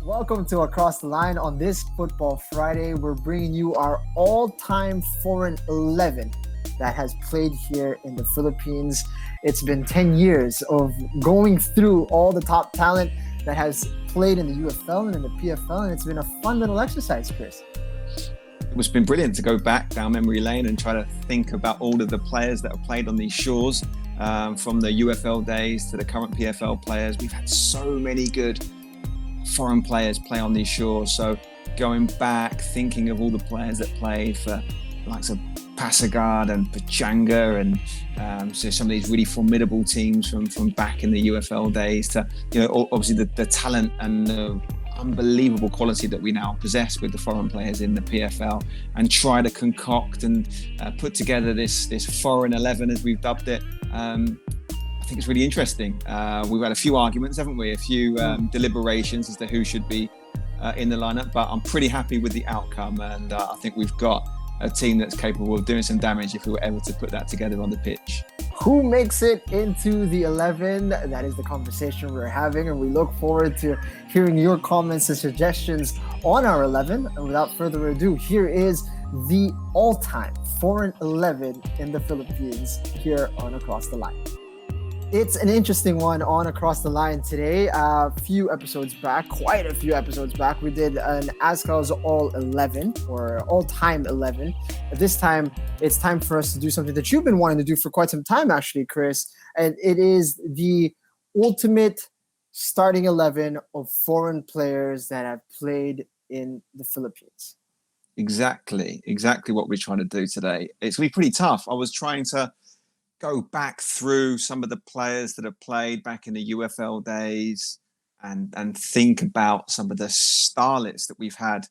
Welcome to Across the Line. On this Football Friday, we're bringing you our all-time foreign 11 that has played here in the Philippines. It's been 10 years of going through all the top talent that has played in the UFL and in the PFL, and it's been a fun little exercise, Chris. It's been brilliant to go back down memory lane and try to think about all of the players that have played on these shores, from the UFL days to the current PFL players. We've had so many good foreign players play on these shores. So going back, thinking of all the players that played for the likes of Pasagad and Pachanga and so some of these really formidable teams from back in the UFL days to, obviously the talent and the unbelievable quality that we now possess with the foreign players in the PFL, and try to concoct and put together this foreign 11, as we've dubbed it. I think it's really interesting. We've had a few arguments, haven't we? A few deliberations as to who should be in the lineup, but I'm pretty happy with the outcome, and I think we've got a team that's capable of doing some damage if we were ever to put that together on the pitch. Who makes it into the 11? That is the conversation we're having, and we look forward to hearing your comments and suggestions on our 11. And without further ado, here is the all-time foreign 11 in the Philippines here on Across the Line. It's an interesting one on Across the Line today. Quite a few episodes back, we did an Azkals All 11 or All-Time 11. This time, it's time for us to do something that you've been wanting to do for quite some time, actually, Chris. And it is the ultimate starting 11 of foreign players that have played in the Philippines. Exactly what we're trying to do today. It's going to be pretty tough. I was trying to go back through some of the players that have played back in the UFL days and think about some of the starlets that we've had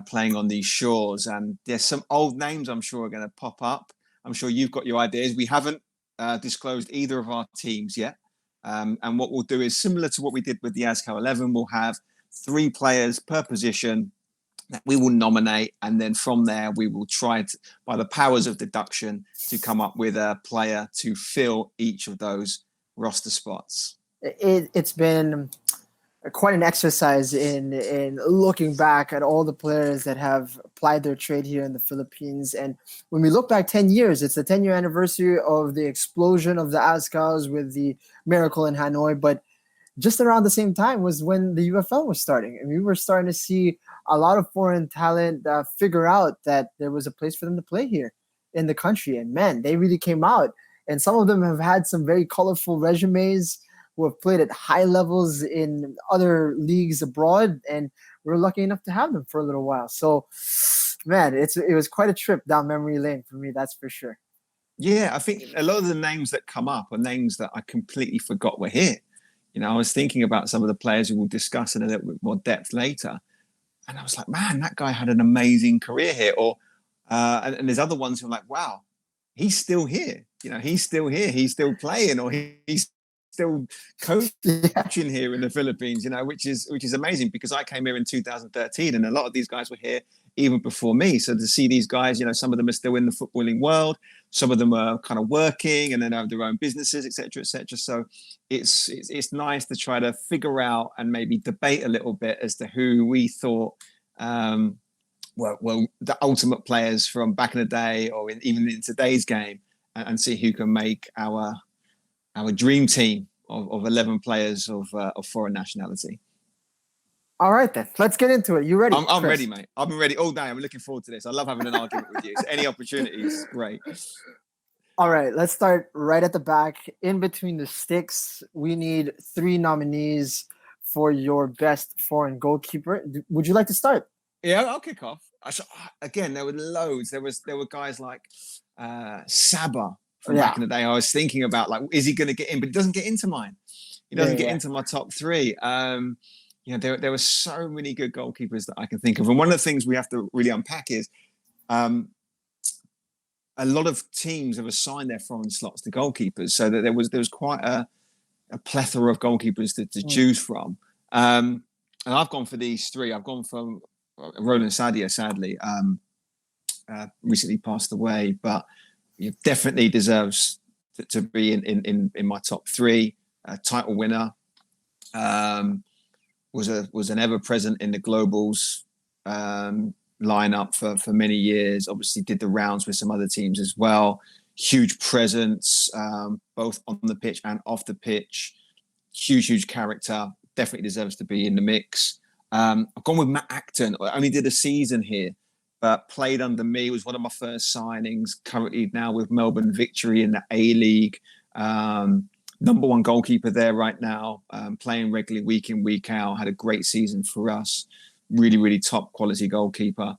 playing on these shores. And there's some old names I'm sure are going to pop up. I'm sure you've got your ideas. We haven't disclosed either of our teams yet. And what we'll do is similar to what we did with the Azkals 11. We'll have 3 players per position that we will nominate, and then from there we will try to, by the powers of deduction, to come up with a player to fill each of those roster spots. It's been quite an exercise in looking back at all the players that have applied their trade here in the Philippines. And when we look back 10 years, it's the 10-year anniversary of the explosion of the Azkals with the miracle in Hanoi, but just around the same time was when the UFL was starting, and we were starting to see a lot of foreign talent figure out that there was a place for them to play here in the country. And man, they really came out. And some of them have had some very colorful resumes, who have played at high levels in other leagues abroad, and we're lucky enough to have them for a little while. So, man, it was quite a trip down memory lane for me, that's for sure. Yeah, I think a lot of the names that come up are names that I completely forgot were here. I was thinking about some of the players who we'll discuss in a little bit more depth later. And I was like, man, that guy had an amazing career here. Or and there's other ones who are like, wow, he's still here. He's still here. He's still playing, or he's still coaching here in the Philippines, which is amazing, because I came here in 2013 and a lot of these guys were here even before me. So to see these guys, some of them are still in the footballing world. Some of them are kind of working and then have their own businesses, et cetera, et cetera. So it's nice to try to figure out and maybe debate a little bit as to who we thought well the ultimate players from back in the day, or even in today's game, and see who can make our dream team of 11 players of foreign nationality. All right, then. Let's get into it. You ready? I'm ready, mate. I've been ready all day. I'm looking forward to this. I love having an argument with you. So any opportunity is great. All right, let's start right at the back. In between the sticks, we need 3 nominees for your best foreign goalkeeper. Would you like to start? Yeah, I'll kick off. Again, there were loads. There were guys like Saba from back in the day. I was thinking about, like, is he going to get in? But he doesn't get into mine. He doesn't get into my top 3. There were so many good goalkeepers that I can think of. And one of the things we have to really unpack is a lot of teams have assigned their foreign slots to goalkeepers, so that there was quite a plethora of goalkeepers to choose from. And I've gone for these 3. I've gone for Roland Sadia, sadly, recently passed away, but he definitely deserves to be in my top 3. Title winner. was an ever present in the Globals lineup for many years. Obviously, did the rounds with some other teams as well. Huge presence, both on the pitch and off the pitch. Huge character. Definitely deserves to be in the mix. I've gone with Matt Acton. I only did a season here, but played under me. Was one of my first signings. Currently now with Melbourne Victory in the A-League. Number one goalkeeper there right now, playing regularly week in, week out. Had a great season for us. Really top quality goalkeeper.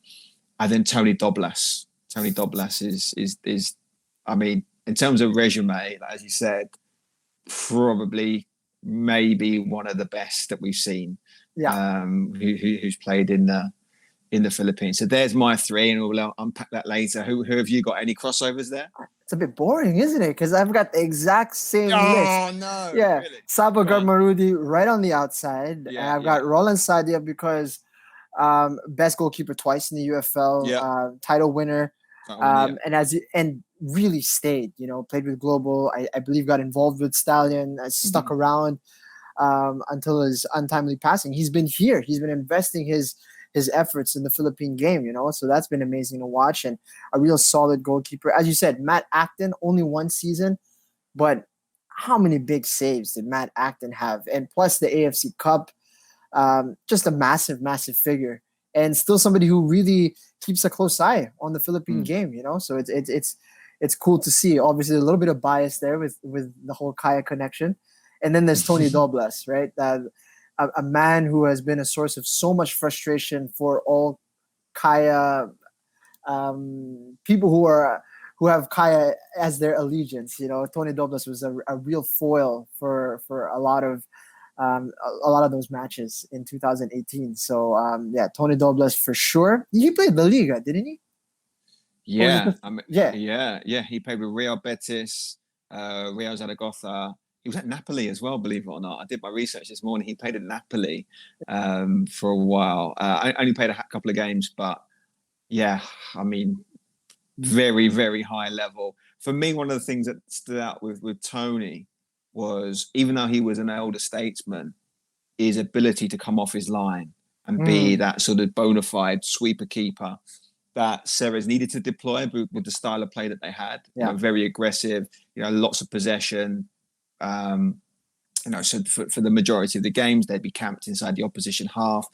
And then Tony Doblas. Tony Doblas is I mean, in terms of resume, as you said, probably maybe one of the best that we've seen. Yeah. Who's played in the Philippines. So there's my three, and we'll unpack that later. Who have you got? Any crossovers there? It's a bit boring, isn't it? Because I've got the exact same list. Oh, no. Yeah. Really? Sabo Garmarudi right on the outside. Yeah, and I've got Roland Sadia because best goalkeeper twice in the UFL, title winner. And really stayed, played with Global. I believe got involved with Stallion, stuck around until his untimely passing. He's been here. He's been investing his efforts in the Philippine game, so that's been amazing to watch, and a real solid goalkeeper. As you said, Matt Acton, only one season, but how many big saves did Matt Acton have? And plus the AFC Cup, just a massive figure, and still somebody who really keeps a close eye on the Philippine game, so it's cool to see. Obviously, a little bit of bias there with the whole Kaya connection. And then there's Tony Doblas, right? A man who has been a source of so much frustration for all Kaya people who have Kaya as their allegiance. Tony Doblas was a real foil for a lot of those matches in 2018. So Tony Doblas for sure. He played La Liga, didn't he? Yeah, He played with Real Betis, Real Zaragoza. He was at Napoli as well, believe it or not. I did my research this morning. He played at Napoli for a while. I only played a couple of games, but very high level. For me, one of the things that stood out with Tony was, even though he was an elder statesman, his ability to come off his line and be that sort of bona fide sweeper keeper that Ceres needed to deploy with the style of play that they had. Very aggressive, lots of possession. So for the majority of the games, they'd be camped inside the opposition half.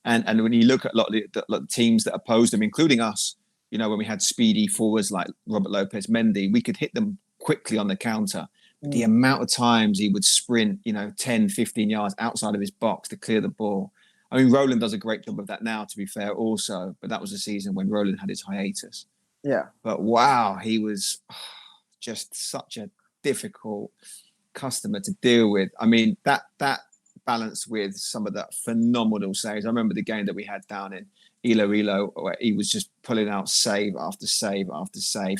And when you look at a lot of the teams that opposed them, including us, when we had speedy forwards like Robert Lopez Mendy, we could hit them quickly on the counter. But the amount of times he would sprint, 10, 15 yards outside of his box to clear the ball. I mean, Roland does a great job of that now, to be fair, also. But that was a season when Roland had his hiatus. Yeah. But wow, he was just such a difficult customer to deal with. I mean, that balanced with some of the phenomenal saves. I remember the game that we had down in Iloilo, where he was just pulling out save after save after save.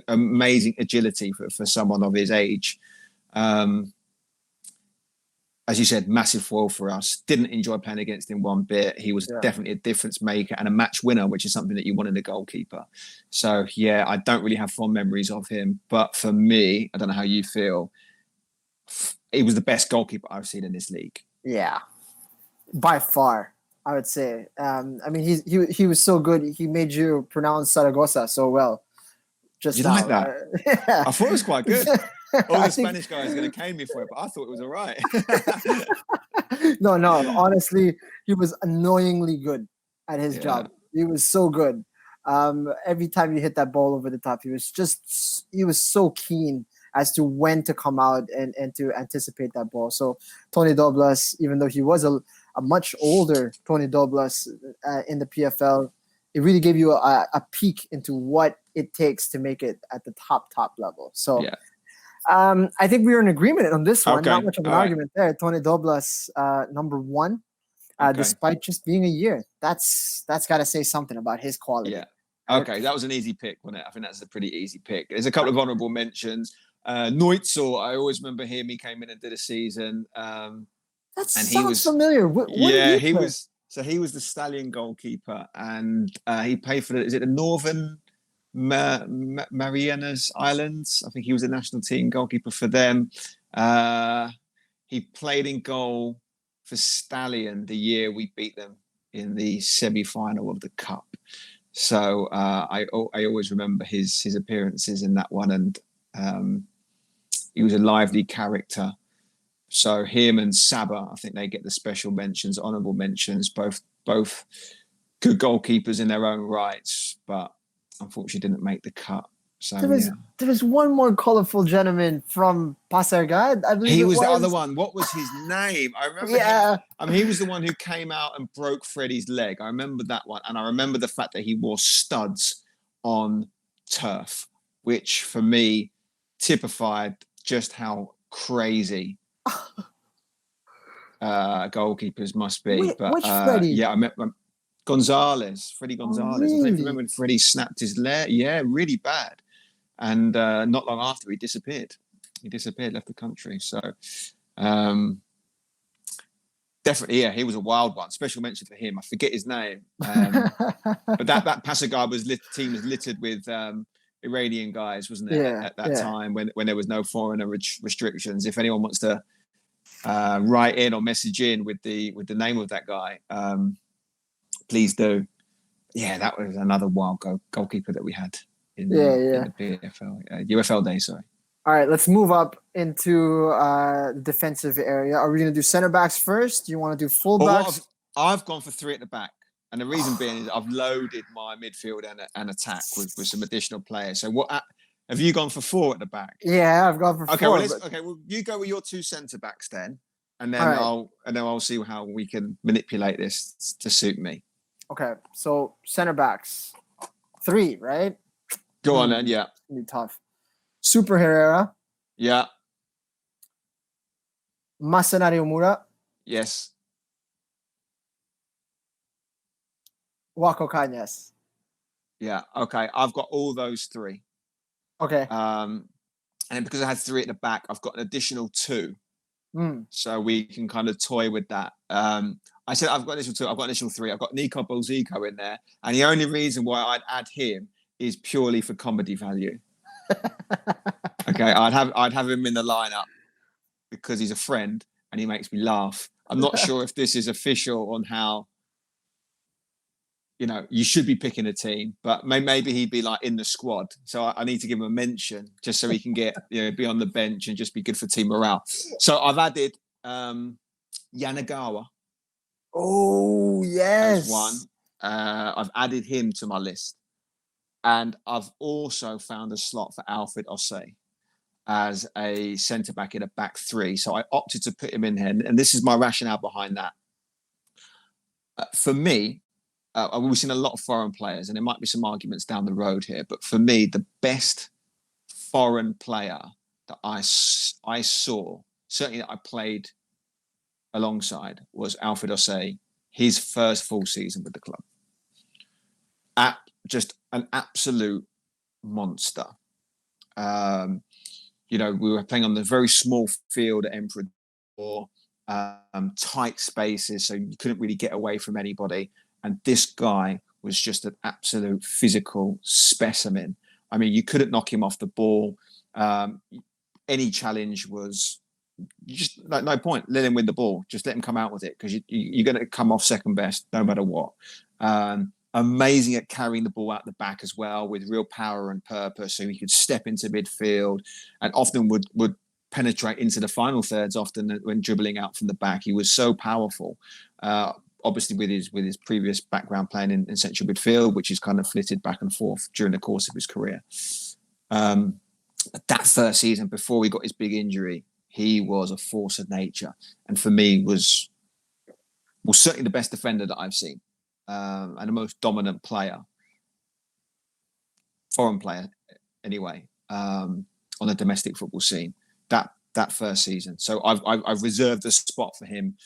Amazing agility for someone of his age. As you said, massive foil for us. Didn't enjoy playing against him one bit. He was definitely a difference maker and a match winner, which is something that you want in a goalkeeper. So, I don't really have fond memories of him. But for me, I don't know how you feel, he was the best goalkeeper I've seen in this league. Yeah, by far, I would say. He was so good. He made you pronounce Zaragoza so well. Just you now, like that? I thought it was quite good. All the Spanish guys are going to cane me for it, but I thought it was all right. No. Honestly, he was annoyingly good at his job. He was so good. Every time you hit that ball over the top, he was so keen as to when to come out and to anticipate that ball. So Tony Doblas, even though he was a much older Tony Doblas in the PFL, it really gave you a peek into what it takes to make it at the top level. So I think we were in agreement on this one. Okay. Not much of an argument there. Tony Doblas, number one, despite just being a year. That's got to say something about his quality. Yeah. Okay, that was an easy pick, wasn't it? I think that's a pretty easy pick. There's a couple of honourable mentions. Neutzel, I always remember him. He came in and did a season. Sounds familiar. He was. So he was the Stallion goalkeeper, and he played for the Northern Marianas Islands. I think he was the national team goalkeeper for them. He played in goal for Stallion the year we beat them in the semi-final of the Cup. So I always remember his appearances in that one, and he was a lively character. So him and Saba, I think they get the special mentions, honourable mentions, both good goalkeepers in their own rights, but unfortunately didn't make the cut. So there was one more colourful gentleman from Pasargad, I believe he was the other one. What was his name? I remember him. He was the one who came out and broke Freddie's leg. I remember that one. And I remember the fact that he wore studs on turf, which for me typified just how crazy goalkeepers must be. Which Freddie? Yeah, I met Freddie Gonzalez. Really? I don't remember when Freddie snapped his leg. Yeah, really bad. And not long after, he disappeared. Left the country. So definitely, yeah, he was a wild one. Special mention for him. I forget his name. But that Pasargad team was littered with Iranian guys, wasn't it? At that time when there was no foreigner restrictions. If anyone wants to write in or message in with the name of that guy, please do. Yeah, that was another wild goalkeeper that we had in the PFL, UFL days. Sorry. All right, let's move up into the defensive area. Are we going to do center backs first? Do you want to do full backs? I've gone for 3 at the back. And the reason being is I've loaded my midfield and attack with some additional players. So what have you gone for 4 at the back? Yeah, I've gone for 4. Well, you go with your 2 centre backs then, and then I'll see how we can manipulate this to suit me. Okay, so center backs 3, right? Go on then. Yeah, it's gonna be tough. Super Herrera. Yeah. Masanari Omura. Yes. Wako Kanyas. Yeah. Okay. I've got all those 3. Okay. And because I had 3 at the back, I've got an additional 2. So we can kind of toy with that. I said I've got additional 2. I've got additional 3. I've got Nico Bolzico in there, and the only reason why I'd add him is purely for comedy value. Okay, I'd have him in the lineup because he's a friend and he makes me laugh. I'm not sure if this is official on how you should be picking a team, but maybe he'd be like in the squad. So I need to give him a mention just so he can get be on the bench and just be good for team morale. So I've added Yanagawa. Oh yes, as one. I've added him to my list. And I've also found a slot for Alfred Osei as a centre-back in a back 3. So I opted to put him in here. And this is my rationale behind that. For me, we've seen a lot of foreign players, and there might be some arguments down the road here. But for me, the best foreign player that I saw, certainly that I played alongside, was Alfred Osei, his first full season with the club. Just an absolute monster. We were playing on the very small field at Emperor, tight spaces, so you couldn't really get away from anybody. And this guy was just an absolute physical specimen. I mean, you couldn't knock him off the ball. Any challenge was just no point. Let him win the ball. Just let him come out with it, because you're going to come off second best no matter what. Amazing at carrying the ball out the back as well, with real power and purpose. So he could step into midfield and often would penetrate into the final thirds often when dribbling out from the back. He was so powerful. Obviously with his previous background playing in central midfield, which is kind of flitted back and forth during the course of his career. That first season, before he got his big injury, he was a force of nature. And for me was certainly the best defender that I've seen. And the most dominant player, foreign player anyway, on the domestic football scene that first season. So I've reserved a spot for him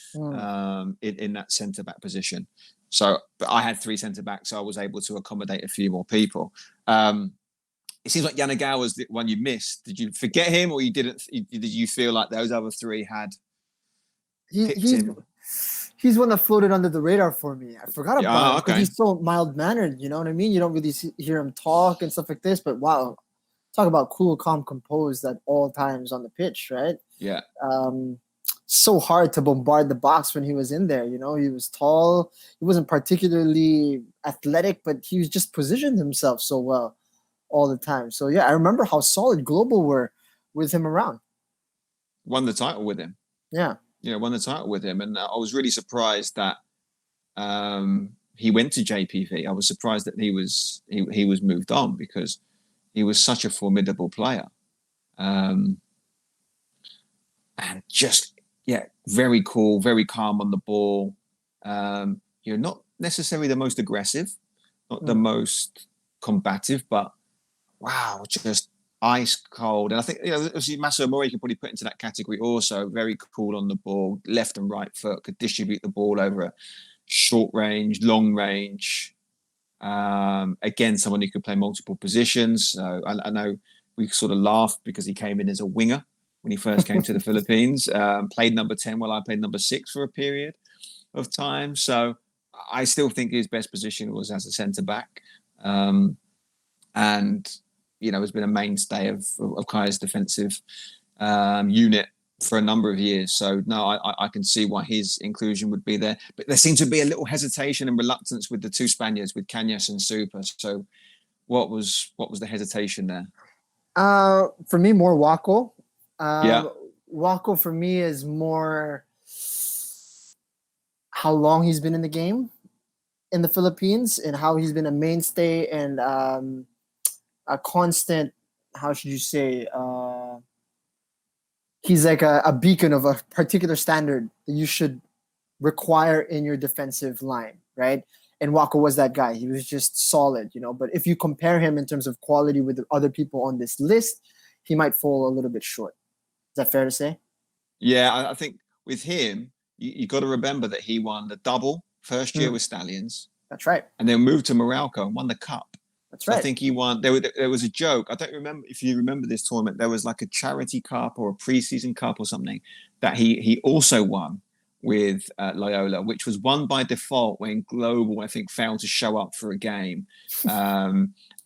in that centre back position. So, but I had 3 centre backs, so I was able to accommodate a few more people. It seems like Yanagawa was the one you missed. Did you forget him, or you didn't? Did you feel like those other 3 had picked him? He's one that floated under the radar for me. I forgot about him because he's so mild-mannered, you know what I mean? You don't really hear him talk and stuff like this, but wow, talk about cool, calm, composed at all times on the pitch, right? Yeah. so hard to bombard the box when he was in there. You know, he was tall. He wasn't particularly athletic, but he was just positioned himself so well all the time. So yeah, I remember how solid Global were with him around. Won the title with him. Yeah. Won the title with him. And I was really surprised that he went to JPV. I was surprised that he was moved on because he was such a formidable player. And just, very cool, very calm on the ball. Not necessarily the most aggressive, not the most combative, but wow, just ice cold. And I think, obviously Masuo Mori could probably put into that category also. Very cool on the ball, left and right foot, could distribute the ball over a short range, long range. Again, someone who could play multiple positions. So I know we sort of laughed because he came in as a winger when he first came to the Philippines. Played number 10 while I played number 6 for a period of time. So I still think his best position was as a centre back. And has been a mainstay of Kai's defensive unit for a number of years. So no, I can see why his inclusion would be there. But there seemed to be a little hesitation and reluctance with the two Spaniards, with Cañas and Super. So what was the hesitation there? For me, more Waco. Yeah. Waco for me is more how long he's been in the game in the Philippines and how he's been a mainstay and a constant, how should you say, he's like a beacon of a particular standard that you should require in your defensive line, right? And Waka was that guy. He was just solid, But if you compare him in terms of quality with the other people on this list, he might fall a little bit short. Is that fair to say? Yeah, I think with him, you got to remember that he won the double first year with Stallions. That's right. And then moved to Morocco and won the cup. That's right. I think he won. There was a joke. I don't remember if you remember this tournament. There was like a charity cup or a preseason cup or something that he also won with Loyola, which was won by default when Global, I think, failed to show up for a game.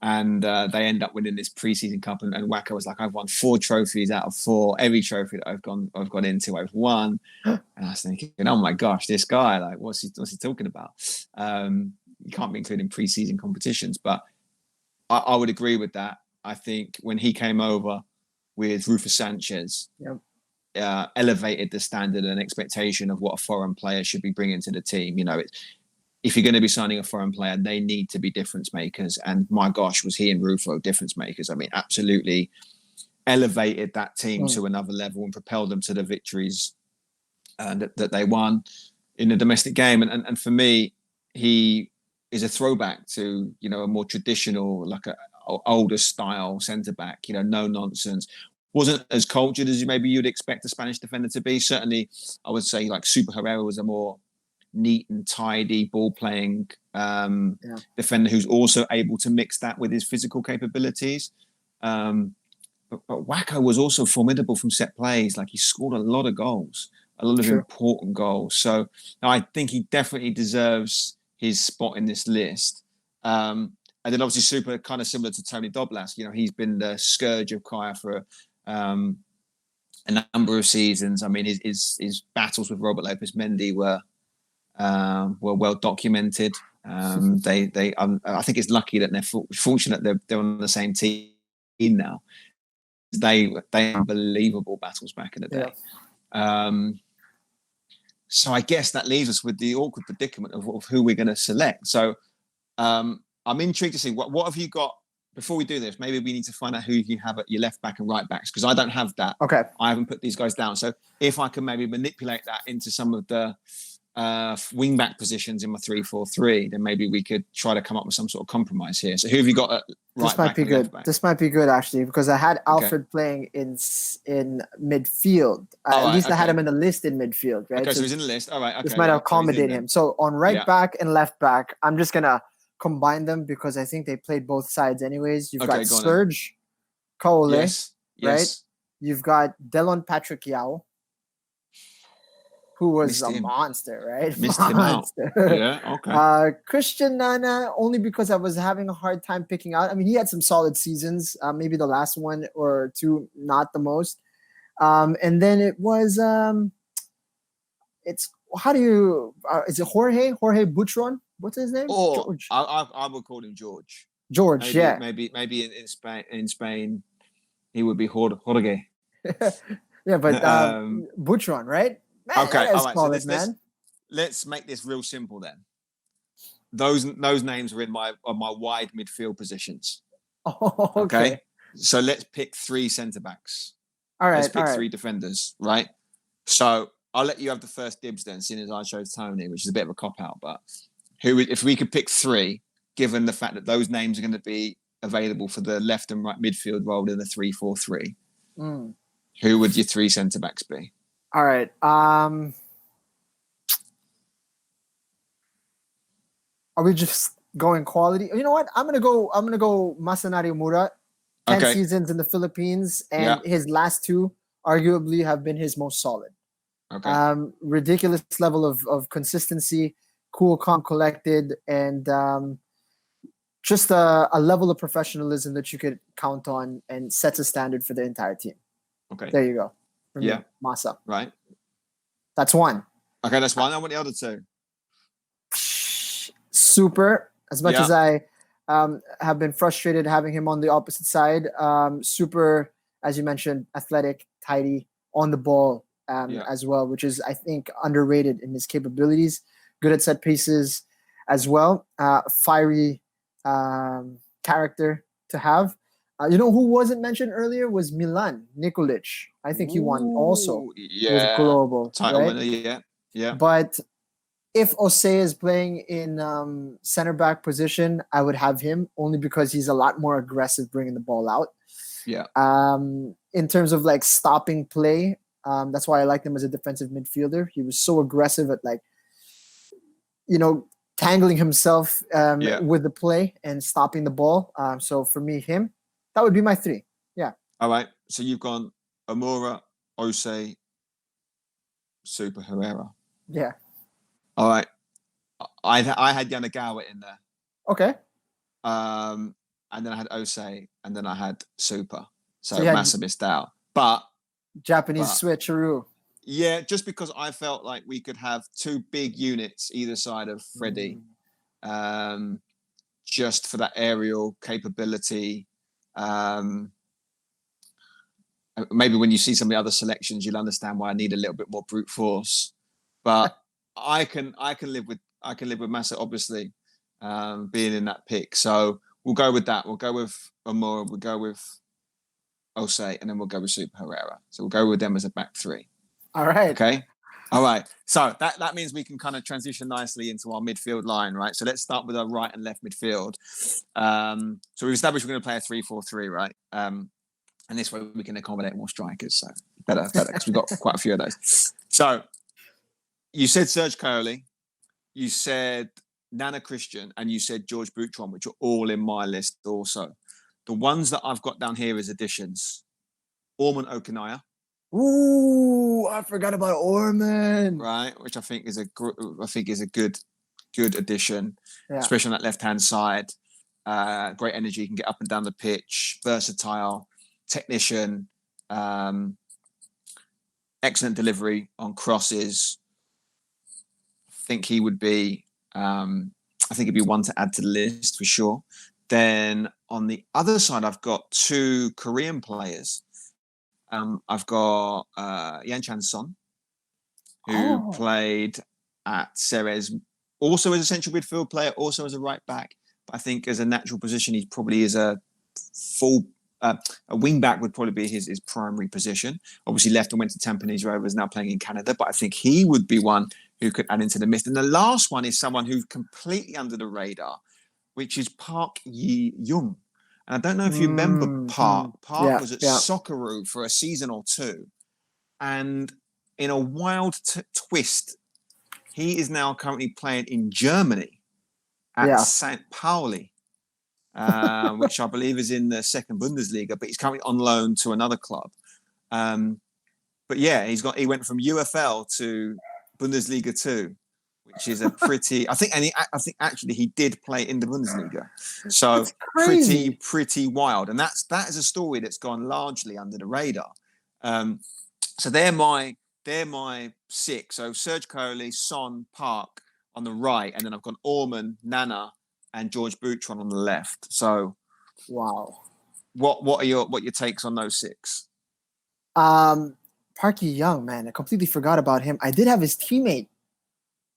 And they end up winning this preseason cup. And Waka was like, I've won 4 trophies out of 4. Every trophy that I've gone into, I've won. And I was thinking, oh my gosh, this guy, like, what's he talking about? You can't be including preseason competitions, but I would agree with that. I think when he came over with Rufus Sanchez, elevated the standard and expectation of what a foreign player should be bringing to the team. If you're going to be signing a foreign player, they need to be difference makers. And my gosh, was he and Rufo difference makers? I mean, absolutely elevated that team to another level and propelled them to the victories that they won in the domestic game. And for me, he is a throwback to, a more traditional, like a older style centre back, no nonsense. Wasn't as cultured as maybe you'd expect a Spanish defender to be. Certainly, I would say like Super Herrera was a more neat and tidy ball playing defender who's also able to mix that with his physical capabilities. But Wako was also formidable from set plays. Like he scored a lot of goals, a lot of important goals. So I think he definitely deserves his spot in this list. And then obviously Super, kind of similar to Tony Doblas. He's been the scourge of Kaya for a number of seasons. I mean, his battles with Robert Lopez Mendy were well documented. I think it's lucky that they're fortunate they're on the same team now. They unbelievable battles back in the day. Yeah. So I guess that leaves us with the awkward predicament of who we're going to select. So I'm intrigued to see what have you got. Before we do this, maybe we need to find out who you have at your left back and right backs, because I don't have that. Okay. I haven't put these guys down. So if I can maybe manipulate that into some of the wing back positions in my 3-4-3, then maybe we could try to come up with some sort of compromise here. So who have you got at right this might back be and good. left back? This might be good actually, because I had Alfred playing in midfield. At least I had him in the list in midfield, right? Okay, so he's in the list. All right. Okay, this might accommodate him. So on right back and left back, I'm just gonna combine them because I think they played both sides anyways. You've got Serge Kaole, right? You've got Delon Patrick Yao, who was a monster, right? Missed him out. Yeah, okay. Christian Nana, only because I was having a hard time picking out. I mean, he had some solid seasons, maybe the last one or two, not the most. And then it was it's how do you is it Jorge Buchron? What's his name? Or George. I would call him George. George, yeah. Maybe in Spain he would be Jorge. Yeah, but Buchron, right? Man, Okay, that is all right. So solid, man. let's make this real simple then. Those names are in my wide midfield positions. Oh, okay. So let's pick 3 centre backs. All right. Let's pick 3 defenders, right? So I'll let you have the first dibs then, seeing as I chose Tony, which is a bit of a cop out. But if we could pick 3, given the fact that those names are going to be available for the left and right midfield role in the 3-4-3, who would your 3 centre backs be? All right. Are we just going quality? You know what? I'm gonna go Masanari Umura. 10 seasons in the Philippines, and his last 2 arguably have been his most solid. Okay. Ridiculous level of consistency, cool, calm, collected, and just a level of professionalism that you could count on and sets a standard for the entire team. Okay. There you go. Me, Masa. Right. That's 1. Okay, that's 1. I want the other 2. Super. As much as I have been frustrated having him on the opposite side, super, as you mentioned, athletic, tidy, on the ball as well, which is, I think, underrated in his capabilities. Good at set pieces as well. Fiery character to have. You know who wasn't mentioned earlier was Milan Nikolic. I think he won also with Global. Title right? winner, yeah. But if Osei is playing in center back position, I would have him only because he's a lot more aggressive bringing the ball out. Yeah. In terms of like stopping play, that's why I liked him as a defensive midfielder. He was so aggressive at tangling himself with the play and stopping the ball. So for me, him, that would be my 3. Yeah. All right. So you've gone Amora, Osei, Super Herrera. Yeah. All right. I had Yanagawa in there. Okay. And then I had Osei, and then I had Super. So massive missed out. But Japanese switcheroo. Yeah, just because I felt like we could have 2 big units either side of Freddie, just for that aerial capability. Maybe when you see some of the other selections, you'll understand why I need a little bit more brute force. But I can live with Massa, obviously, being in that pick. So we'll go with that. We'll go with Amora. We'll go with Osei, and then we'll go with Super Herrera. So we'll go with them as a back 3. All right. Okay. All right. So that means we can kind of transition nicely into our midfield line, right? So let's start with our right and left midfield. So we've established we're going to play a 3-4-3, right? And this way we can accommodate more strikers. So better, because we've got quite a few of those. So you said Serge Coeli, you said Nana Christian, and you said George Buchron, which are all in my list also. The ones that I've got down here as additions: Orman Okanaya. Ooh, I forgot about Orman. Right, which I think is a good addition, especially on that left-hand side. Great energy, can get up and down the pitch, versatile, technician, excellent delivery on crosses. I think he would be. I think he'd be one to add to the list for sure. Then on the other side, I've got 2 Korean players. I've got Yan Chan Son, who played at Ceres, also as a central midfield player, also as a right back. But I think as a natural position, he probably is a full. A wing back would probably be his primary position. Obviously left and went to Tampines Rovers, now playing in Canada. But I think he would be one who could add into the mist. And the last one is someone who's completely under the radar, which is Park Yi-young. And I don't know if you remember Park. Park was at Socceroo for a season or 2. And in a wild twist, he is now currently playing in Germany at St. Pauli, which I believe is in the 2nd Bundesliga, but he's currently on loan to another club. But yeah, he went from UFL to Bundesliga 2. Which is a pretty, I think actually he did play in the Bundesliga, so pretty wild, and that is a story that's gone largely under the radar. So they're my they're my six. So Serge Coyoli, Son, Park on the right, and then I've got Orman, Nana, and George Boutron on the left. So, Wow. what are your takes on those six? Parky Young, man, I completely forgot about him. I did have his teammate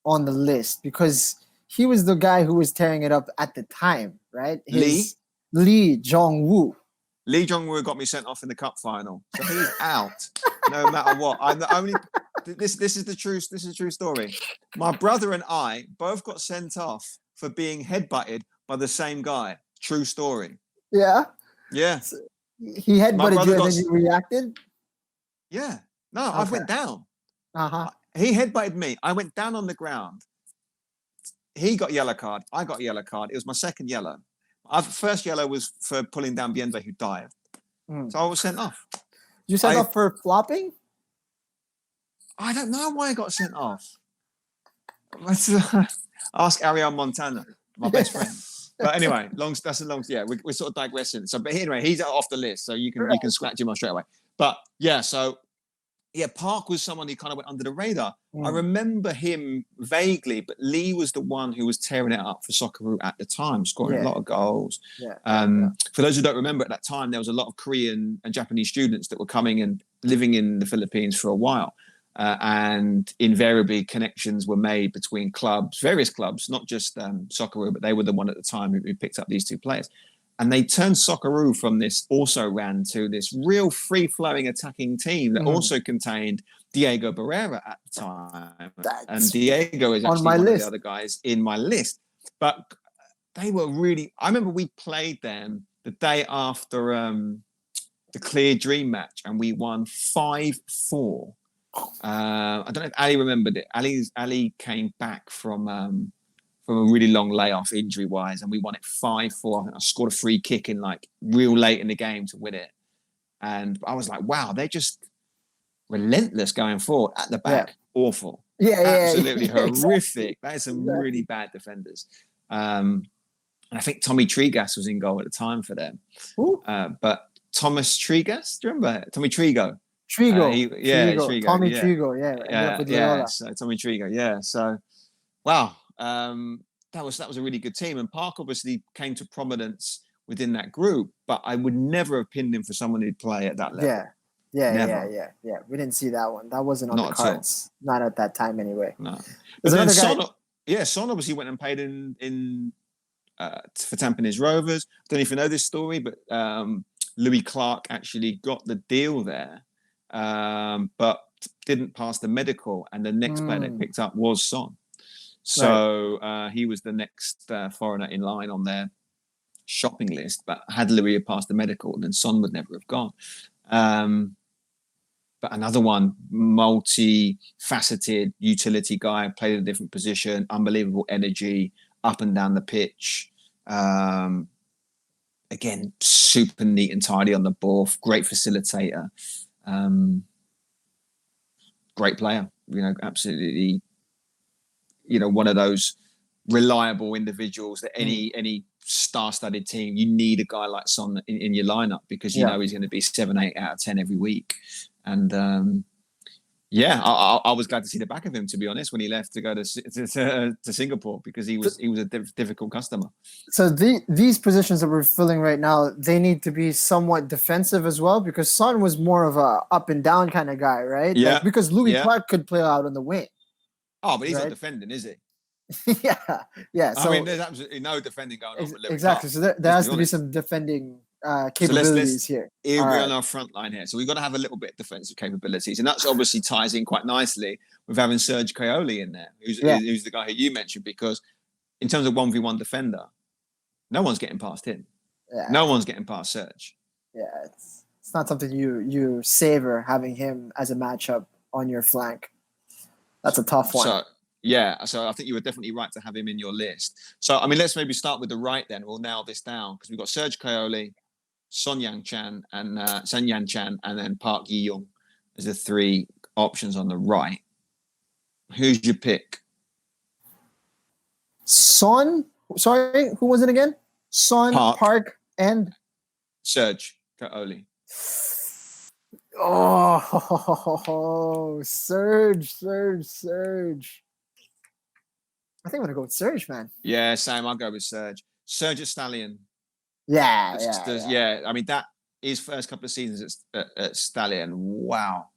on the list because he was the guy who was tearing it up at the time, right? Lee Jong-woo. Lee Jong-woo got me sent off in the cup final, so he's out no matter what. I'm the only. This is the true. This is a true story. My brother and I both got sent off for being headbutted by the same guy. True story. Yeah. Yeah. So he headbutted you and then you reacted? Yeah. No, I went down. Uh-huh. He headbutted me. I went down on the ground. He got yellow card. I got yellow card. It was my second yellow. First yellow was for pulling down Bienve, who dived. So I was sent off. You sent off for flopping? I don't know why I got sent off. Ask Ariel Montana, my best friend. But anyway, that's a long. Yeah, we're sort of digressing. So, but anyway, he's off the list, so you can scratch him off straight away. But yeah, so yeah, Park was someone who kind of went under the radar. I remember him vaguely, but Lee was the one who was tearing it up for Socceroo at the time, scoring a lot of goals. For those who don't remember, at that time, there was a lot of Korean and Japanese students that were coming and living in the Philippines for a while. And invariably, connections were made between clubs, various clubs, not just Socceroo, but they were the one at the time who picked up these two players. And they turned Socceroo from this also-ran to this real free-flowing attacking team that also contained Diego Barrera at the time. And Diego is actually one of the other guys in my list. But they were really... I remember we played them the day after the Clear Dream match, and we won 5-4. I don't know if Ali remembered it. Ali came back from a really long layoff injury-wise, and we won it 5-4. I scored a free kick in like real late in the game to win it. And I was like, wow, they're just relentless going forward. At the back, awful. Absolutely horrific. That is some really bad defenders. And I think Tommy Trigas was in goal at the time for them. But Thomas Trigas, do you remember? Tommy Trigo. Trigo. Tommy yeah. Trigo, So Tommy Trigo, yeah. So, wow. That was a really good team, and Park obviously came to prominence within that group. But I would never have pinned him for someone who'd play at that level. Yeah. We didn't see that one. That wasn't on the cards. Not at that time, anyway. No. But then Son obviously went and played for Tampines Rovers. I don't know if you know this story, but Louis Clark actually got the deal there, but didn't pass the medical, and the next player they picked up was Son. So he was the next foreigner in line on their shopping list. But had Louis passed the medical, then Son would never have gone. But another one, multi-faceted utility guy, played a different position, unbelievable energy, up and down the pitch. Again, super neat and tidy on the ball, great facilitator, great player. Absolutely. One of those reliable individuals that any star-studded team, you need a guy like Son in your lineup, because you know he's going to be 7, 8 out of 10 every week. And I was glad to see the back of him, to be honest, when he left to go to Singapore, because he was a difficult customer. So these positions that we're filling right now, they need to be somewhat defensive as well, because Son was more of a up and down kind of guy, right? Yeah. Because Louis Clark could play out on the wing. Oh, but he's not defending, is he? Yeah. So, I mean, there's absolutely no defending going on with Louis exactly. Clark, so there has to be some defending capabilities here. We're on our front line here. So we've got to have a little bit of defensive capabilities. And that's obviously ties in quite nicely with having Serge Coyoli in there, who's the guy who you mentioned, because in terms of 1v1 defender, no one's getting past him. Yeah. No one's getting past Serge. Yeah, it's not something you savor, having him as a matchup on your flank. That's a tough one. So I think you were definitely right to have him in your list. So, I mean, let's maybe start with the right then. We'll nail this down, because we've got Serge Coyoli, Son Yang-chan, and then Park Yi-young as the three options on the right. Who's your pick? Son? Sorry, who was it again? Son, Park and... Serge Coyoli. Oh, Surge. I think I'm gonna go with Surge, man. Yeah, same. I'll go with Serge. Serge Stallion. Yeah. Yeah. I mean, that his first couple of seasons at Stallion. Wow,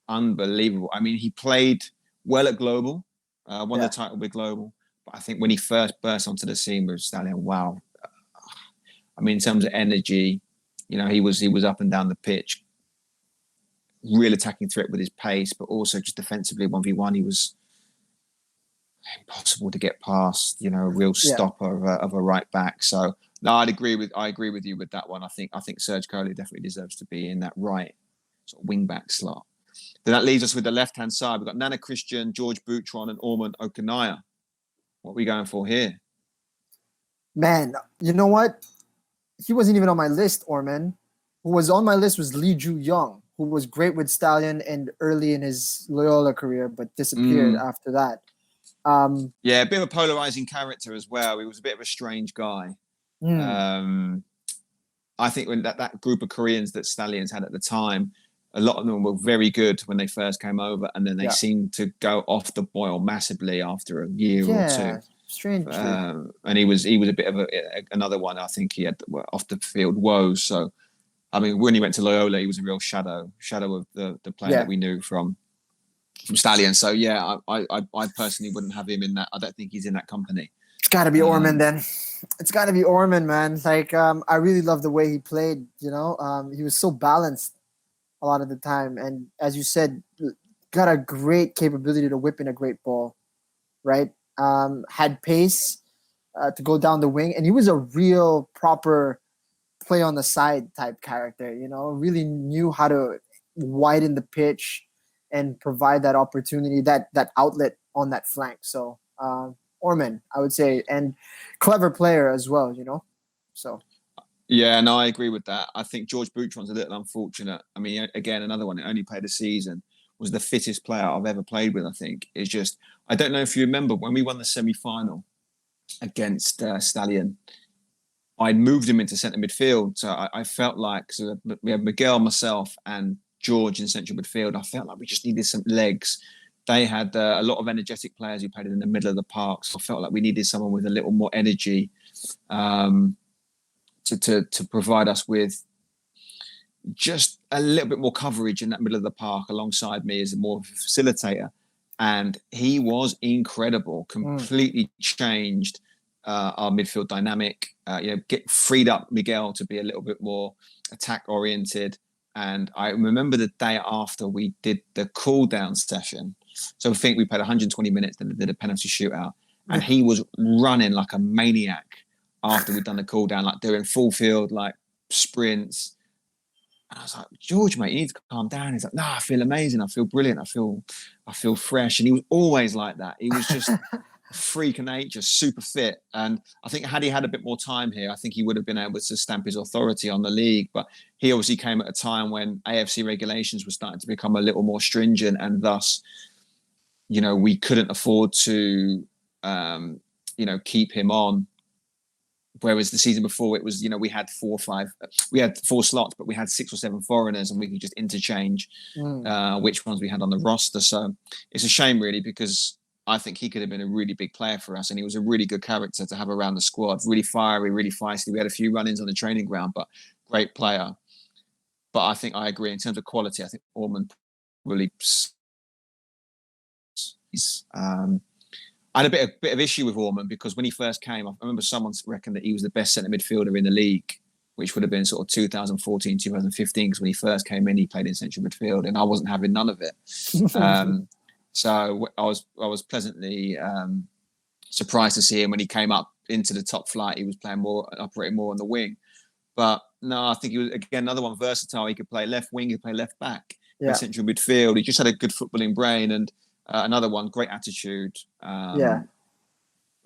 unbelievable. I mean, he played well at Global, won the title with Global. But I think when he first burst onto the scene with Stallion, wow. I mean, in terms of energy, he was up and down the pitch, real attacking threat with his pace, but also just defensively 1v1. He was impossible to get past. Real stopper of a right back. So no, I agree with you with that one. I think Serge Coley definitely deserves to be in that right sort of wing back slot. Then that leaves us with the left hand side. We've got Nana Christian, George Boutron, and Ormond Okanaya. What are we going for here? Man, you know what? He wasn't even on my list, Ormond. Who was on my list was Lee Ju Young, who was great with Stallion and early in his Loyola career, but disappeared after that. Yeah, a bit of a polarizing character as well. He was a bit of a strange guy. I think when that group of Koreans that Stallions had at the time, a lot of them were very good when they first came over, and then they seemed to go off the boil massively after a year or two. Strangely. And he was a bit of another one. I think he had off the field woes. So, I mean, when he went to Loyola, he was a real shadow of the player that we knew from Stallion. So yeah, I personally wouldn't have him in that. I don't think he's in that company. It's got to be Ormond then. It's got to be Ormond, man. Like I really love the way he played. He was so balanced a lot of the time, and as you said, got a great capability to whip in a great ball, right? Had pace to go down the wing, and he was a real proper play on the side type character. Really knew how to widen the pitch and provide that opportunity, that outlet on that flank. So Ormond, I would say, and clever player as well. So. Yeah, no, I agree with that. I think George Boutron's a little unfortunate. I mean, again, another one that only played a season, was the fittest player I've ever played with, I think. It's just, I don't know if you remember, when we won the semi-final against Stallion, I moved him into centre midfield. So I felt like, so we had Miguel, myself, and George in central midfield. I felt like we just needed some legs. They had a lot of energetic players who played in the middle of the park. So I felt like we needed someone with a little more energy to provide us with just a little bit more coverage in that middle of the park alongside me as more of a facilitator. And he was incredible, completely changed our midfield dynamic, freed up Miguel to be a little bit more attack oriented. And I remember the day after we did the cool down session. So I think we played 120 minutes, then did a penalty shootout, and he was running like a maniac after we'd done the cool down, like doing full field, like sprints. And I was like, George, mate, you need to calm down. He's like, no, I feel amazing. I feel brilliant. I feel fresh. And he was always like that. He was just a freak of nature, super fit. And I think had he had a bit more time here, I think he would have been able to stamp his authority on the league. But he obviously came at a time when AFC regulations were starting to become a little more stringent, and thus, we couldn't afford to, keep him on. Whereas the season before, it was, we had 4 slots, but we had 6 or 7 foreigners, and we could just interchange which ones we had on the roster. So it's a shame, really, because I think he could have been a really big player for us, and he was a really good character to have around the squad. Really fiery, really feisty. We had a few run-ins on the training ground, but great player. But I think I agree in terms of quality. I think Ormond really. I had a bit of issue with Ormond because when he first came, I remember someone reckoned that he was the best centre midfielder in the league, which would have been sort of 2014, 2015, because when he first came in, he played in central midfield, and I wasn't having none of it. So I was pleasantly surprised to see him when he came up into the top flight. He was operating more on the wing. But no, I think he was, again, another one versatile. He could play left wing, he could play left back, play central midfield. He just had a good footballing brain, and another one, great attitude. I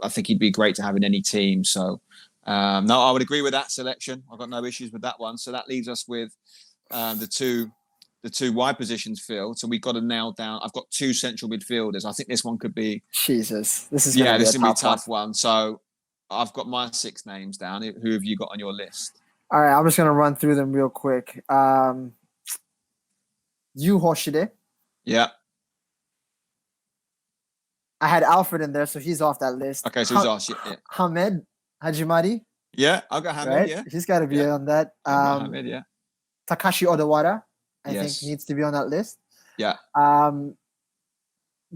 think he'd be great to have in any team. So, no, I would agree with that selection. I've got no issues with that one. So that leaves us with the two wide positions filled. So we've got to nail down. I've got 2 central midfielders. I think this one could be. Jesus, this is going to be a tough one. So I've got my 6 names down. Who have you got on your list? All right, I'm just going to run through them real quick. Yu Hoshide. Yeah. I had Alfred in there, so he's off that list. Okay, so he's asked. Yeah. Hamed Hajimari, Yeah, I'll go Hamid. right? Yeah. He's got to be Yeah. on that. I've got Hamid. Yeah. Takashi Odawara, I think Yes. needs to be on that list. Yeah.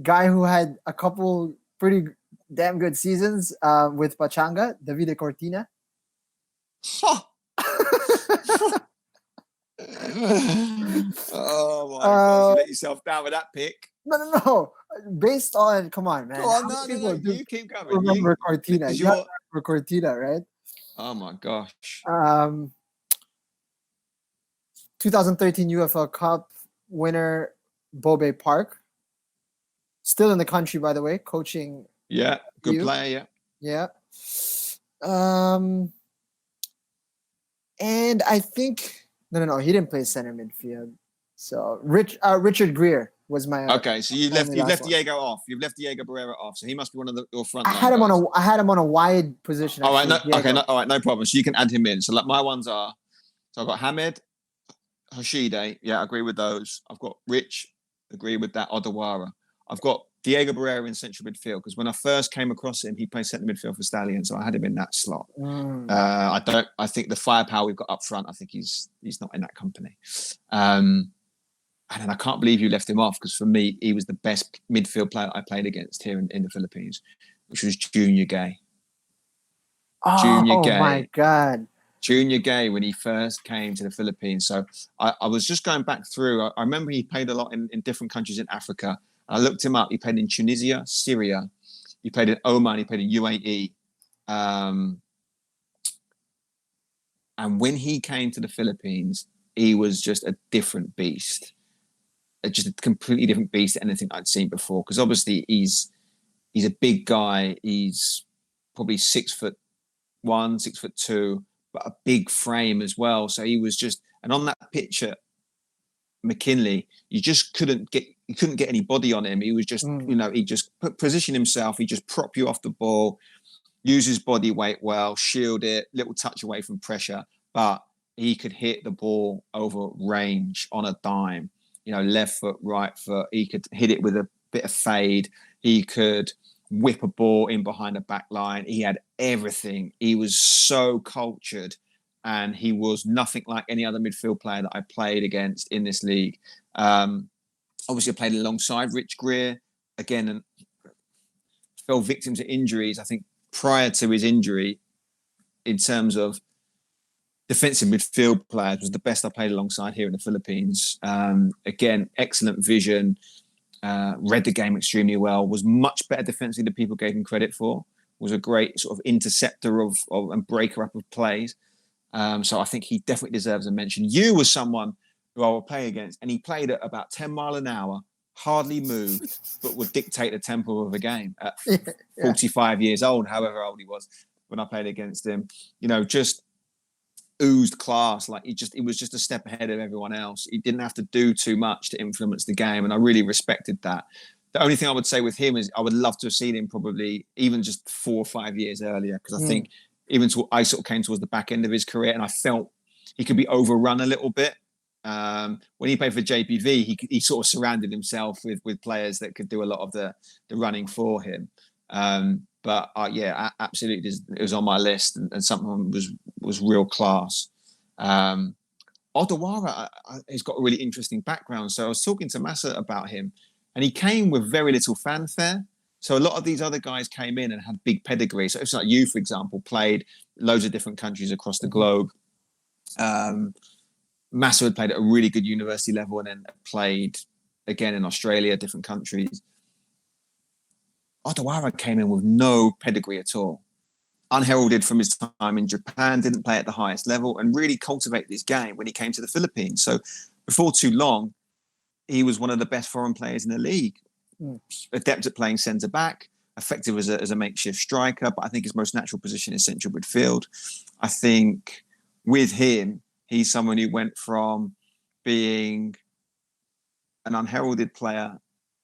Guy who had a couple pretty damn good seasons with Pachanga, Davide Cortina. Oh my God! You let yourself down with that pick. No. Based on, come on, man. Go on, How many no. people do You keep going. remember Cortina? Because You gotta remember Cortina, right? Oh my gosh. 2013 UFL Cup winner Bobe Park. Still in the country, by the way, coaching. Yeah, good player. Yeah. And I think no, he didn't play center midfield. So Richard Greer was my okay. So you left Diego off. You've left Diego Barrera off. So he must be one of your front. I had him on a wide position. All right, all right, no problem. So you can add him in. So like my ones are. So I've got Hamed, Hoshide. Yeah, I agree with those. I've got Rich. Agree with that. Odawara. I've got Diego Barrera in central midfield because when I first came across him, he played central midfield for Stallions, so I had him in that slot. I think the firepower we've got up front, I think he's not in that company. And then I can't believe you left him off because for me, he was the best midfield player I played against here in the Philippines, which was Junior Gay. Junior Gay. My God. Junior Gay when he first came to the Philippines. So I was just going back through. I remember he played a lot in different countries in Africa. I looked him up. He played in Tunisia, Syria. He played in Oman. He played in UAE. And when he came to the Philippines, he was just a different beast. Just a completely different beast to anything I'd seen before. Because obviously he's a big guy. He's probably 6'1", 6'2", but a big frame as well. So he was just, and on that picture, McKinley, you couldn't get any body on him. He was just, he just position himself. He just prop you off the ball, use his body weight well, shield it, little touch away from pressure, but he could hit the ball over range on a dime. Left foot, right foot. He could hit it with a bit of fade. He could whip a ball in behind the back line. He had everything. He was so cultured. And he was nothing like any other midfield player that I played against in this league. Obviously, I played alongside Rich Greer again and fell victim to injuries. I think prior to his injury, in terms of defensive midfield players, was the best I played alongside here in the Philippines. Again, excellent vision, read the game extremely well, was much better defensively than people gave him credit for, was a great sort of interceptor of and breaker up of plays. So I think he definitely deserves a mention. You was someone who I will play against, and he played at about 10 mile an hour, hardly moved, but would dictate the tempo of a game at 45 years old, however old he was when I played against him. Just oozed class. Like he was just a step ahead of everyone else. He didn't have to do too much to influence the game, and I really respected that. The only thing I would say with him is I would love to have seen him probably even just 4 or 5 years earlier, because I think I sort of came towards the back end of his career, and I felt he could be overrun a little bit. When he played for JPV, he sort of surrounded himself with players that could do a lot of the running for him. Absolutely, it was on my list, and something was real class. Odawara has got a really interesting background. So I was talking to Massa about him, and he came with very little fanfare. So a lot of these other guys came in and had big pedigree. So if like you, for example, played loads of different countries across the globe. Massa had played at a really good university level and then played again in Australia, different countries. Odawara came in with no pedigree at all. Unheralded from his time in Japan, didn't play at the highest level, and really cultivated his game when he came to the Philippines. So before too long, he was one of the best foreign players in the league. Adept at playing centre-back, effective as a makeshift striker, but I think his most natural position is central midfield. I think with him, he's someone who went from being an unheralded player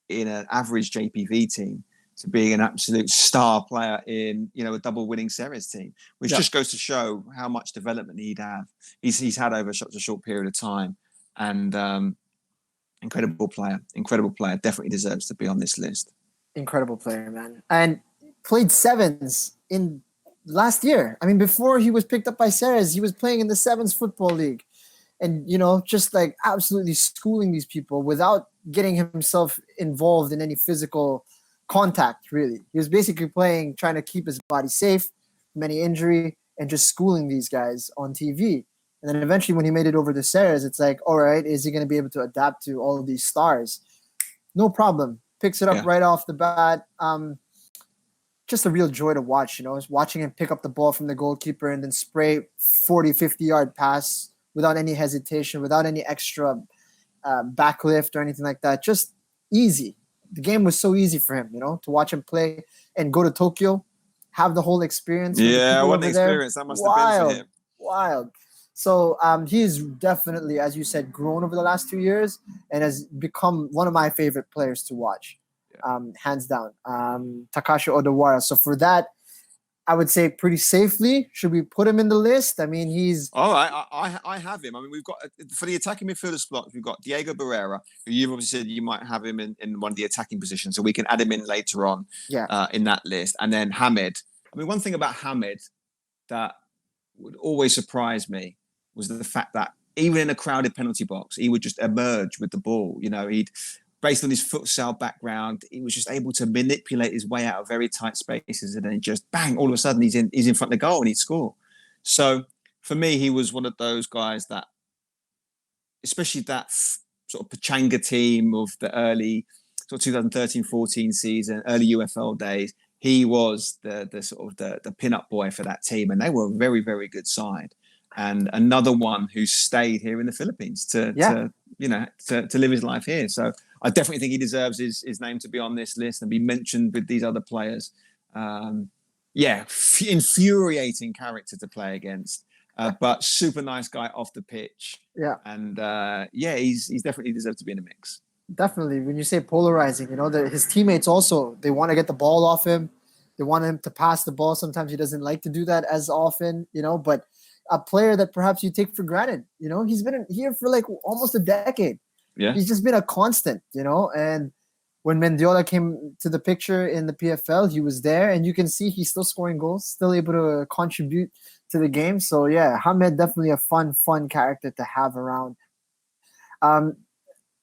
in an average JPV team to being an absolute star player in, a double winning series team, which just goes to show how much development he'd have. He's had over such a short period of time. And Incredible player. Incredible player. Definitely deserves to be on this list. Incredible player, man. And played sevens in last year. I mean, before he was picked up by Ceres, he was playing in the Sevens Football League. And, just like absolutely schooling these people without getting himself involved in any physical contact, really. He was basically playing, trying to keep his body safe from any injury and just schooling these guys on TV. And then eventually when he made it over to Ceres, it's like, all right, is he going to be able to adapt to all of these stars? No problem. Picks it up right off the bat. Just a real joy to watch, watching him pick up the ball from the goalkeeper and then spray 40, 50-yard pass without any hesitation, without any extra backlift or anything like that. Just easy. The game was so easy for him, to watch him play and go to Tokyo, have the whole experience. Yeah, what an experience that must have been for him. Wild. So he's definitely, as you said, grown over the last 2 years and has become one of my favorite players to watch, hands down. Takashi Odawara. So for that, I would say pretty safely. Should we put him in the list? I mean, he's... All right, I have him. I mean, we've got, for the attacking midfielder spot, we've got Diego Barrera, who you've obviously said you might have him in one of the attacking positions, so we can add him in later on in that list. And then Hamed. I mean, one thing about Hamed that would always surprise me was the fact that even in a crowded penalty box, he would just emerge with the ball. He'd, based on his futsal background, he was just able to manipulate his way out of very tight spaces, and then just bang, all of a sudden he's in front of the goal and he'd score. So for me, he was one of those guys that, especially that sort of Pachanga team of the early sort of 2013-14 season, early UFL days, he was the sort of the pin-up boy for that team, and they were a very, very good side. And another one who stayed here in the Philippines to live his life here. So I definitely think he deserves his name to be on this list and be mentioned with these other players. Infuriating character to play against, but super nice guy off the pitch. Yeah. And he's definitely deserved to be in the mix. Definitely. When you say polarizing, his teammates also, they want to get the ball off him. They want him to pass the ball. Sometimes he doesn't like to do that as often, but a player that perhaps you take for granted, he's been here for like almost a decade. Yeah. He's just been a constant, and when Mendiola came to the picture in the PFL, he was there, and you can see he's still scoring goals, still able to contribute to the game. So yeah, Hamed, definitely a fun character to have around.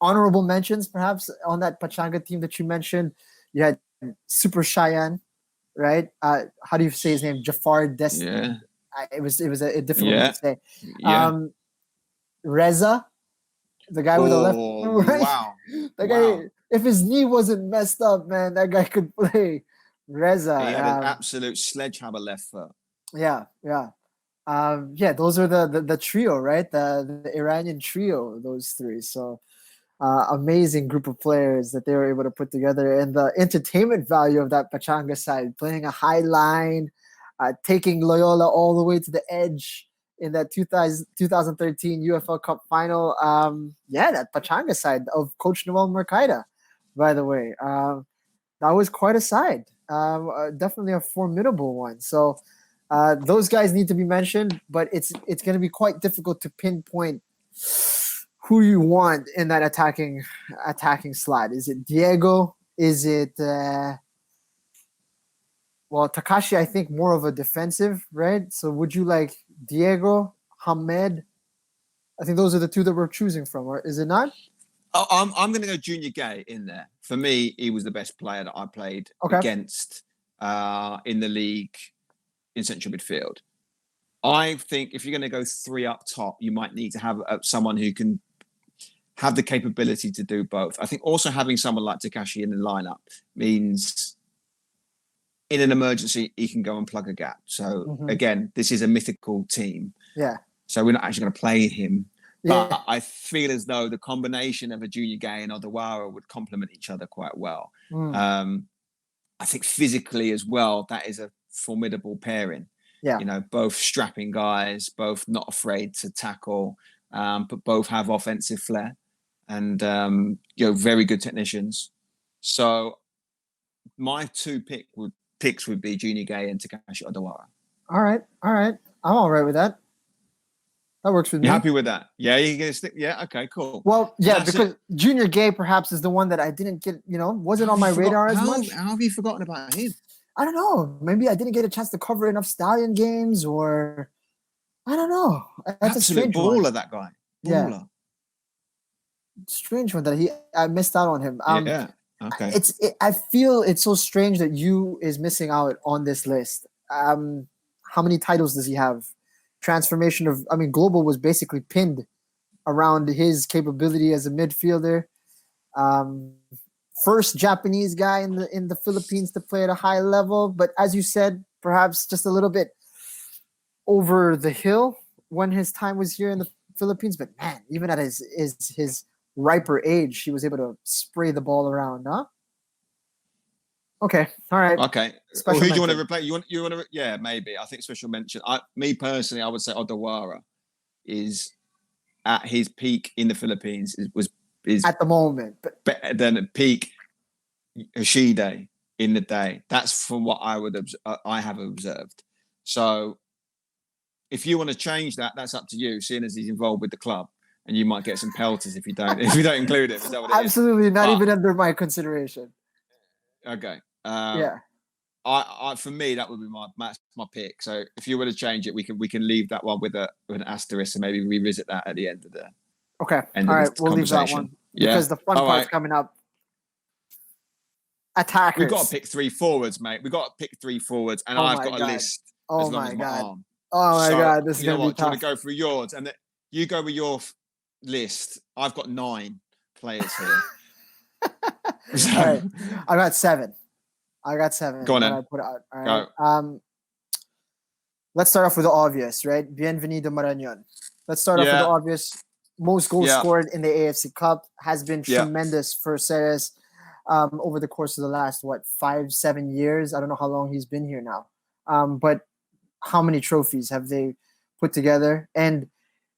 Honorable mentions, perhaps, on that Pachanga team that you mentioned. You had Super Cheyenne, right? How do you say his name? Jafar Destiny. Yeah. It was a difficult one to say. Yeah. Reza, the guy with the left. Right? Wow. That guy, if his knee wasn't messed up, man, that guy could play. Reza. He had an absolute sledgehammer left foot. Yeah. Those are the trio, right? The Iranian trio, those three. So amazing group of players that they were able to put together, and the entertainment value of that Pachanga side, playing a high line, taking Loyola all the way to the edge in that 2013 UFL Cup final. That Pachanga side of Coach Noel Mercaida, by the way. That was quite a side. Definitely a formidable one. So those guys need to be mentioned, but it's going to be quite difficult to pinpoint who you want in that attacking slot. Is it Diego? Is it... Takashi, I think more of a defensive, right? So would you like Diego, Hamed? I think those are the two that we're choosing from, or is it not? I'm going to go Junior Gay in there. For me, he was the best player that I played against in the league in central midfield. I think if you're going to go three up top, you might need to have someone who can have the capability to do both. I think also having someone like Takashi in the lineup means in an emergency, he can go and plug a gap. So again, this is a mythical team. Yeah. So we're not actually going to play him. But I feel as though the combination of a Junior Gay and Odawara would complement each other quite well. I think physically as well, that is a formidable pairing. Yeah. Both strapping guys, both not afraid to tackle, but both have offensive flair and, very good technicians. So my two picks would be Junior Gay and Takashi Odawara. All right. I'm all right with that. That works with You me. happy with that? Yeah, you're gonna stick. Yeah, okay, cool. Well, So yeah, that's because it. Junior Gay perhaps is the one that I didn't get, wasn't on my radar as much. How have you forgotten about him? I don't know. Maybe I didn't get a chance to cover enough Stallion games, or I don't know. That's a Absolute strange one. baller, that guy. Yeah, Baller. strange one that I missed out on him. Yeah. Okay. I feel it's so strange that you is missing out on this list. How many titles does he have? Transformation of, I mean, Global was basically pinned around his capability as a midfielder. Um, First Japanese guy in the Philippines to play at a high level, but as you said, perhaps just a little bit over the hill when his time was here in the Philippines. But man, even at his riper age, he was able to spray the ball around, huh? Okay, all right. Okay. Special Well, who do you want mention. to replace? You want to? Yeah, maybe. I think special mention. Me personally, I would say Odawara is at his peak in the Philippines is At the moment, but better than at peak Hashide in the day. That's from what I have observed. So if you want to change that, that's up to you. Seeing as he's involved with the club, and you might get some pelters if you don't include him. Is that what it absolutely is? not even under my consideration. Okay. Yeah. I for me that would be my pick. So if you were to change it, we can leave that one with an asterisk and maybe revisit that at the end of the Okay. end All of right. this We'll leave that conversation. one because the fun part's coming up. Attackers. We've got to pick 3 forwards, mate. We've got to pick 3 forwards, and I've got a list as long as my arm. Oh my So, God, this is gonna be tough. Do you want to go through yours, and you go with your list? I've got 9 players here. So, all right, I got 7. Go on, then. I put out. All right. Go. Let's start off with the obvious, right? Bienvenido Marañón. Let's start off with the obvious. Most goals scored in the AFC Cup, has been tremendous for Ceres over the course of the last 5-7 years. I don't know how long he's been here now, but how many trophies have they put together? And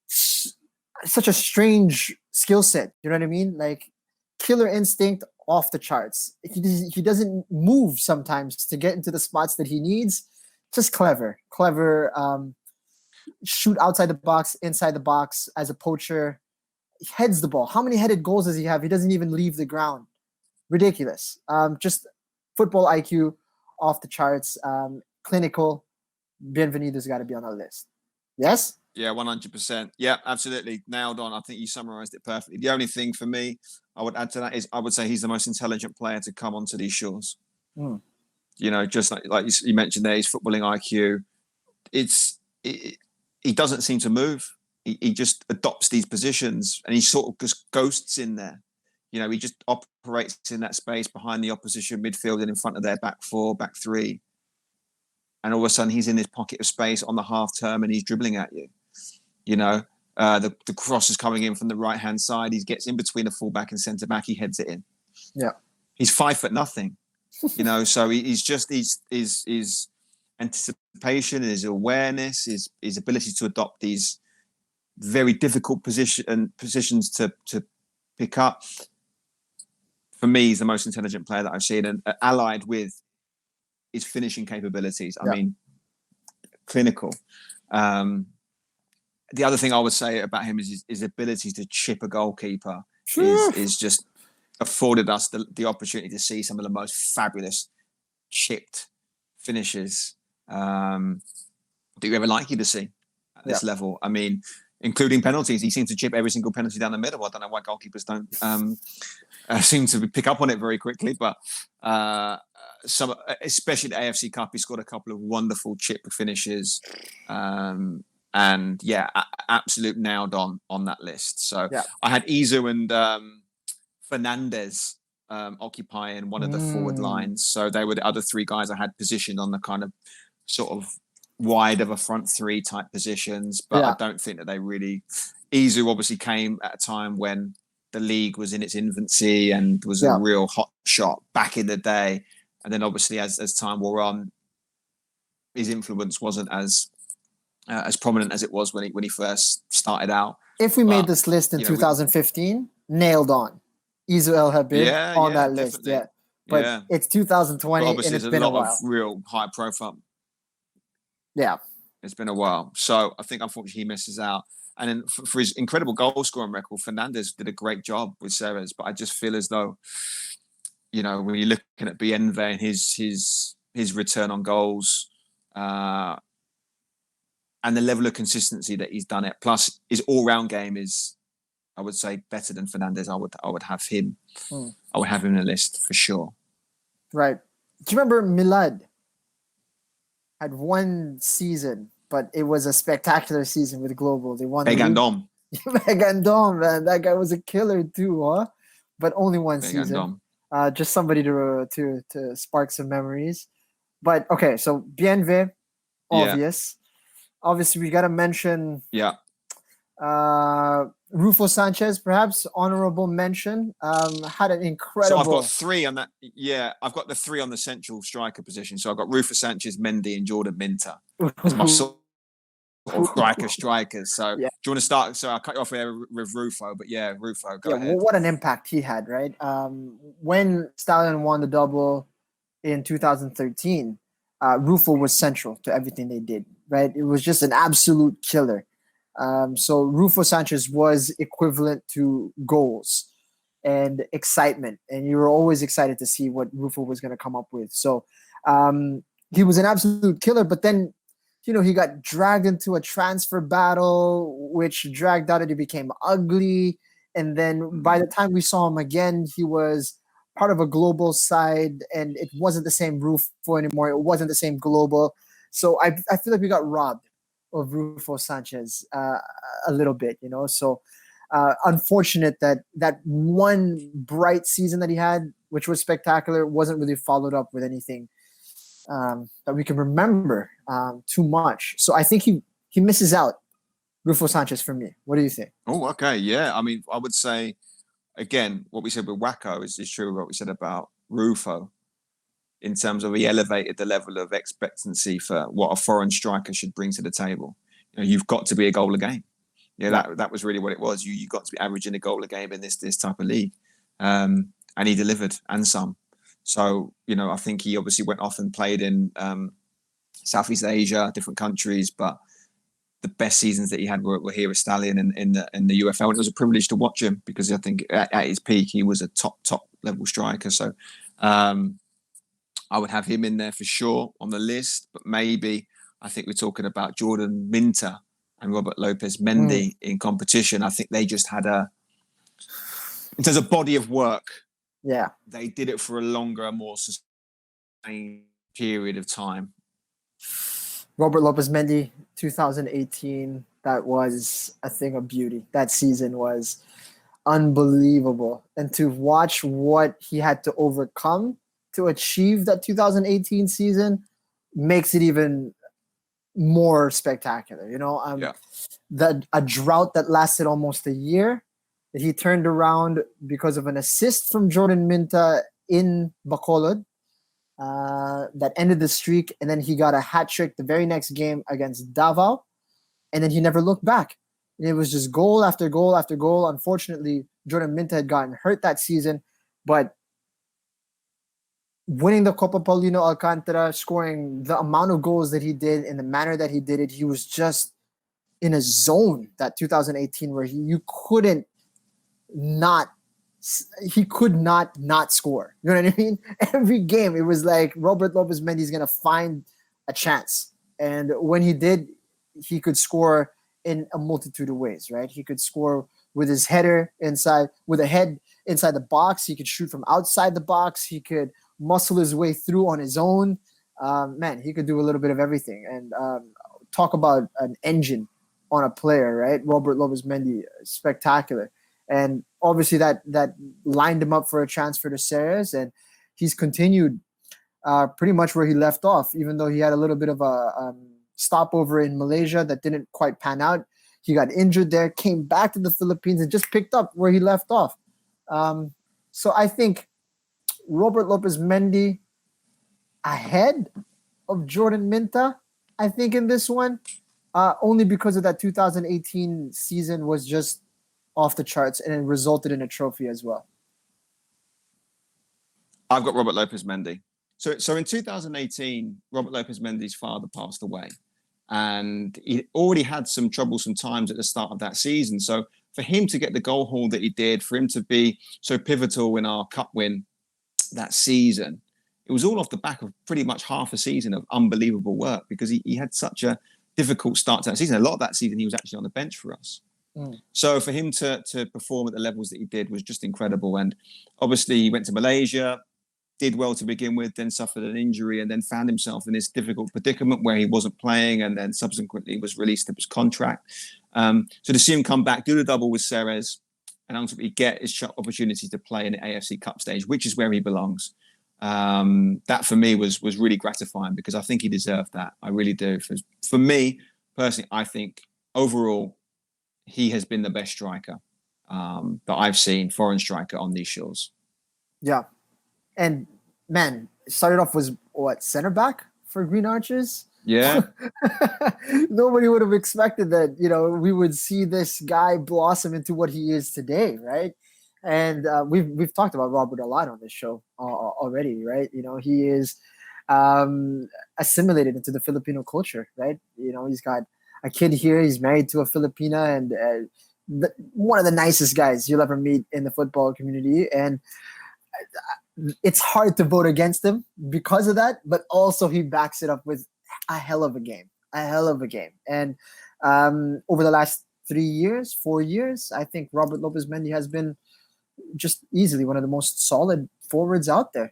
such a strange skill set. You know what I mean? Like killer instinct off the charts. He doesn't move sometimes to get into the spots that he needs. Just clever. Shoot outside the box, inside the box as a poacher. He heads the ball. How many headed goals does he have? He doesn't even leave the ground. Ridiculous. Just football IQ off the charts. Clinical. Bienvenido's got to be on our list. Yes? Yeah, 100%. Yeah, absolutely. Nailed on. I think you summarized it perfectly. The only thing for me I would add to that is I would say he's the most intelligent player to come onto these shores. Mm. You know, just like you mentioned there, his footballing IQ. He doesn't seem to move. He just adopts these positions and he sort of just ghosts in there. You know, he just operates in that space behind the opposition midfield and in front of their back 4, back 3. And all of a sudden he's in this pocket of space on the half term and he's dribbling at you. You know, the cross is coming in from the right-hand side. He gets in between the fullback and centre-back. He heads it in. Yeah. He's 5'0". You know, so his anticipation, his awareness, his ability to adopt these very difficult positions to pick up. For me, he's the most intelligent player that I've seen, and allied with his finishing capabilities. I mean, clinical. The other thing I would say about him is his ability to chip a goalkeeper is just afforded us the opportunity to see some of the most fabulous chipped finishes that you're ever likely to see at this level. I mean, including penalties. He seems to chip every single penalty down the middle. I don't know why goalkeepers don't seem to pick up on it very quickly, but some, especially the AFC Cup, he scored a couple of wonderful chip finishes. And absolute nailed on that list. So I had Izu and Fernandez occupying one of the forward lines. So they were the other 3 guys I had positioned on the kind of sort of wide of a front 3 type positions. But I don't think that they really... Izu obviously came at a time when the league was in its infancy and was a real hot shot back in the day. And then obviously as time wore on, his influence wasn't as prominent as it was when he first started out. If we made this list in 2015, nailed on. Izu El Habib on that list, But it's 2020 and it's been a while. Of real high profile. Yeah. It's been a while. So I think unfortunately he misses out. And then for his incredible goal scoring record, Fernandez did a great job with Ceres. But I just feel as though, when you're looking at Bienve and his return on goals, and the level of consistency that he's done it, plus his all-round game is, I would say, better than Fernandez. I would have him. I would have him in the list for sure. Right. Do you remember Milad had one season, but it was a spectacular season with Global. They won. Begandom. Begandom, man. That guy was a killer too, huh? But only one season. Just somebody to spark some memories. But okay, so Bienve, obvious. Yeah. Obviously, we got to mention Rufo Sanchez, perhaps honorable mention. Had an incredible. So I've got 3 on that. Yeah, I've got the 3 on the central striker position. So I've got Rufo Sanchez, Mendy, and Jordan Minter as my sort of strikers. So do you want to start? So I'll cut you off there with Rufo, but Rufo, go ahead. Well, what an impact he had, right? When Stallion won the double in 2013, Rufo was central to everything they did, right? It was just an absolute killer. So Rufo Sanchez was equivalent to goals and excitement, and you were always excited to see what Rufo was going to come up with. So he was an absolute killer, but then, he got dragged into a transfer battle, which dragged out and it became ugly. And then by the time we saw him again, he was part of a global side, and it wasn't the same Rufo anymore. It wasn't the same global. So I feel like we got robbed of Rufo Sanchez a little bit, So unfortunate that one bright season that he had, which was spectacular, wasn't really followed up with anything that we can remember too much. So I think he misses out, Rufo Sanchez, for me. What do you think? Oh, okay. Yeah. I mean, I would say, again, what we said with Wacko is true what we said about Rufo, in terms of he elevated the level of expectancy for what a foreign striker should bring to the table. You've got to be a goal a game. That was really what it was. You got to be averaging a goal a game in this type of league. And he delivered, and some. So, I think he obviously went off and played in Southeast Asia, different countries, but the best seasons that he had were here with Stallion in the UFL. And it was a privilege to watch him, because I think at his peak, he was a top level striker. So I would have him in there for sure on the list, but maybe I think we're talking about Jordan Minter and Robert Lopez Mendy in competition. I think they just had in terms of body of work, they did it for a longer, more sustained period of time. Robert Lopez Mendy, 2018, that was a thing of beauty. That season was unbelievable. And to watch what he had to overcome to achieve that 2018 season makes it even more spectacular. A drought that lasted almost a year, that he turned around because of an assist from Jordan Minta in Bacolod that ended the streak, and then he got a hat trick the very next game against Davao, and then he never looked back. And it was just goal after goal after goal. Unfortunately, Jordan Minta had gotten hurt that season, but winning the Copa Paulino Alcantara, scoring the amount of goals that he did in the manner that he did it, he was just in a zone that 2018 where he could not score. You know what I mean? Every game, it was like Robert Lopez Mendy is going to find a chance. And when he did, he could score in a multitude of ways, right? He could score with his header with a head inside the box. He could shoot from outside the box. He could muscle his way through on his own. He could do a little bit of everything. And talk about an engine on a player, right? Robert Lopez Mendy, spectacular. And obviously that lined him up for a transfer to Ceres, and he's continued pretty much where he left off, even though he had a little bit of a stopover in Malaysia that didn't quite pan out. He got injured there, came back to the Philippines, and just picked up where he left off. So I think Robert Lopez Mendy ahead of Jordan Minta, I think, in this one, only because of that 2018 season was just off the charts, and it resulted in a trophy as well. I've got Robert Lopez Mendy. So in 2018, Robert Lopez Mendy's father passed away. and he already had some troublesome times at the start of that season. So for him to get the goal haul that he did, for him to be so pivotal in our cup win that season, it was all off the back of pretty much half a season of unbelievable work, because he had such a difficult start to that season. A lot of that season, he was actually on the bench for us. So for him to perform at the levels that he did was just incredible. And obviously he went to Malaysia, did well to begin with, then suffered an injury, and then found himself in this difficult predicament where he wasn't playing, and then subsequently was released of his contract. So to see him come back, do the double with Ceres, and ultimately get his opportunity to play in the AFC Cup stage, which is where he belongs. That for me was really gratifying, because I think he deserved that. I really do. For me personally, I think overall he has been the best striker that I've seen, foreign striker on these shores. Yeah. And man, started off was what, center back for Green Archers? Yeah. Nobody would have expected that, we would see this guy blossom into what he is today, right? And we've talked about Robert a lot on this show already, right? He is assimilated into the Filipino culture, right? He's got a kid here. He's married to a Filipina, and one of the nicest guys you'll ever meet in the football community. And it's hard to vote against him because of that, but also he backs it up with a hell of a game. And over the last 4 years, I think Robert Lopez Mendy has been just easily one of the most solid forwards out there.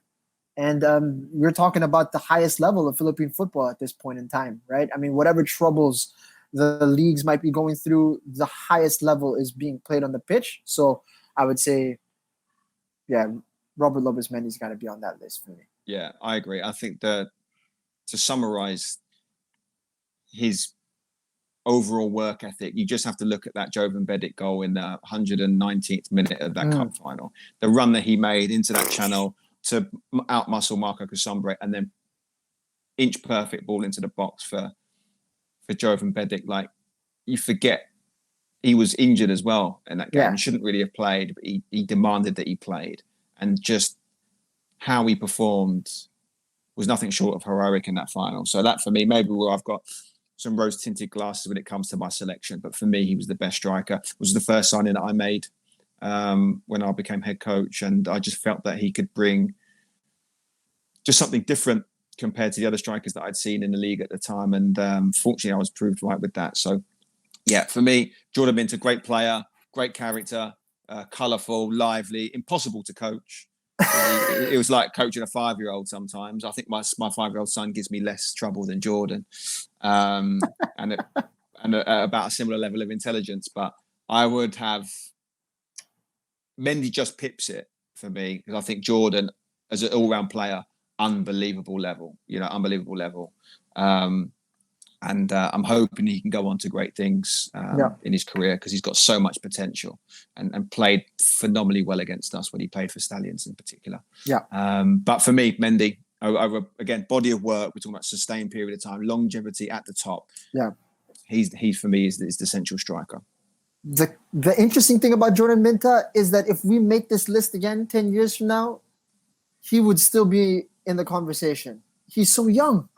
And we're talking about the highest level of Philippine football at this point in time, right? I mean, whatever troubles the leagues might be going through, the highest level is being played on the pitch. So I would say, yeah, Robert Lopez Mendy's got to be on that list for me. Yeah, I agree. I think to summarize his overall work ethic, you just have to look at that Jovan Bedic goal in the 119th minute of that cup final. The run that he made into that channel to outmuscle Marco Casumbre, and then inch perfect ball into the box for Jovan Bedic. Like, you forget he was injured as well in that game. Yeah. He shouldn't really have played, but he demanded that he played. And just how he performed was nothing short of heroic in that final. So that, for me, maybe where I've got some rose-tinted glasses when it comes to my selection, but for me, he was the best striker. It was the first signing that I made when I became head coach, and I just felt that he could bring just something different compared to the other strikers that I'd seen in the league at the time. And fortunately, I was proved right with that. So, yeah, for me, Jordan Minter, great player, great character, colourful, lively, impossible to coach. It was like coaching a 5-year-old sometimes. I think my 5-year-old son gives me less trouble than Jordan, and about a similar level of intelligence. But I would have Mendy just pips it for me, because I think Jordan, as an all-round player, unbelievable level. And I'm hoping he can go on to great things in his career, because he's got so much potential, and played phenomenally well against us when he played for Stallions in particular. But for me, Mendy, over again, body of work, we're talking about sustained period of time, longevity at the top. Yeah, he for me is the central striker. The interesting thing about Jordan Minta is that if we make this list again 10 years from now, he would still be in the conversation. He's so young.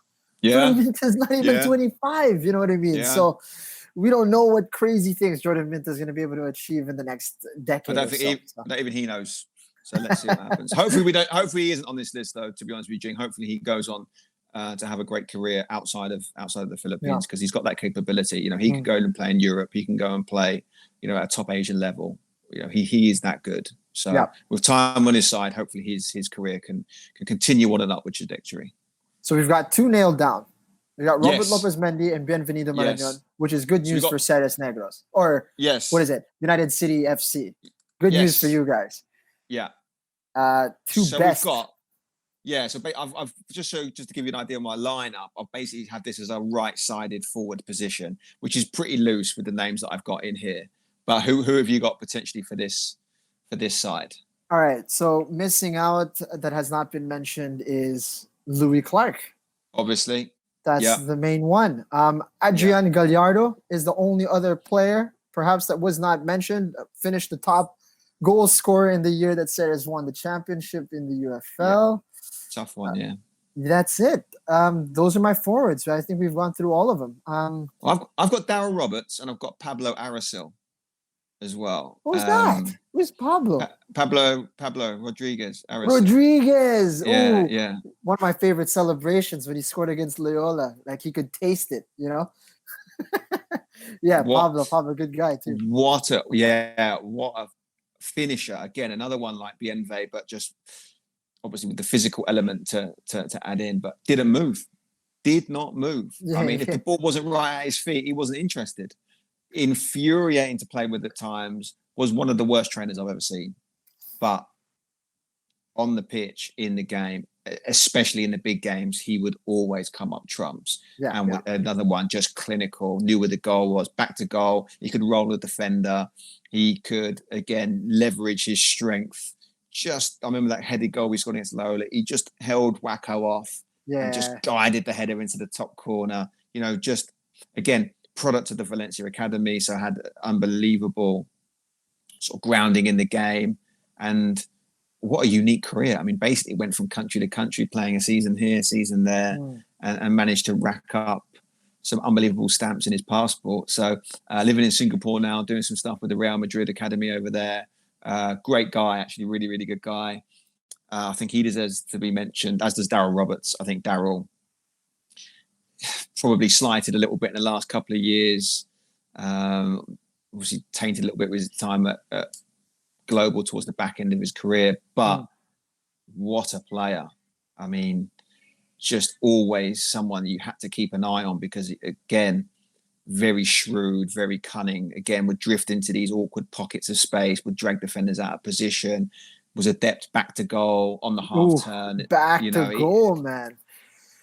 Yeah. Jordan Minta's not even 25, you know what I mean? Yeah. So we don't know what crazy things Jordan Minta is going to be able to achieve in the next decade. I don't even he knows. So let's see what happens. Hopefully he isn't on this list, though, to be honest with you, Jing. Hopefully he goes on to have a great career outside of the Philippines, because he's got that capability. He can go and play in Europe. He can go and play, at a top Asian level. He is that good. So with time on his side, hopefully his career can continue on an upward trajectory. So we've got 2 nailed down. We got Robert Lopez Mendy and Bienvenido Marañón, which is good news for Ceres Negros. Or what is it? United City FC. Good news for you guys. Yeah. So best. We've got. Yeah, so I've just to give you an idea of my lineup, I've basically had this as a right-sided forward position, which is pretty loose with the names that I've got in here. But who have you got potentially for this side? All right, so missing out that has not been mentioned is Louis Clark. Obviously. That's the main one. Adrian Gallardo is the only other player, perhaps, that was not mentioned. Finished the top goal scorer in the year that Ceres won the championship in the UFL. Tough one, That's it. Those are my forwards. I think we've gone through all of them. I've got Daryl Roberts and I've got Pablo Aracil as well. Who's that? Who's Pablo? Pablo Rodriguez Aracil. Rodriguez. Yeah, Oh, yeah. one of my favorite celebrations when he scored against Loyola. Like he could taste it, you know? Yeah, What Pablo, good guy too. what a finisher. Again, another one like Bienve, but just obviously with the physical element to add in, but didn't move. Did not move. Yeah, I mean, if yeah. the ball wasn't right at his feet, he wasn't interested. Infuriating to play with at times. Was one of the worst trainers I've ever seen. But on the pitch, in the game, especially in the big games, he would always come up trumps. Yeah, And yeah. another one, just clinical, knew where the goal was, back to goal. He could roll the defender. He could, again, leverage his strength. Just, I remember that headed goal we scored against Loyola. He just held Wacko off and just Yeah. guided the header into the top corner. You know, just, again, product of the Valencia Academy. So had unbelievable sort of grounding in the game. And what a unique career. I mean, basically went from country to country, playing a season here, season there, and managed to rack up some unbelievable stamps in his passport. So living in Singapore now, doing some stuff with the Real Madrid Academy over there. Great guy, actually, really, really good guy. I think he deserves to be mentioned, as does Daryl Roberts. I think Daryl probably slighted a little bit in the last couple of years. Obviously tainted a little bit with his time at Global towards the back end of his career, but what a player. I mean, just always someone you had to keep an eye on because, again, very shrewd, very cunning. Again, would drift into these awkward pockets of space, would drag defenders out of position, was adept back to goal on the half turn. Back to goal, man.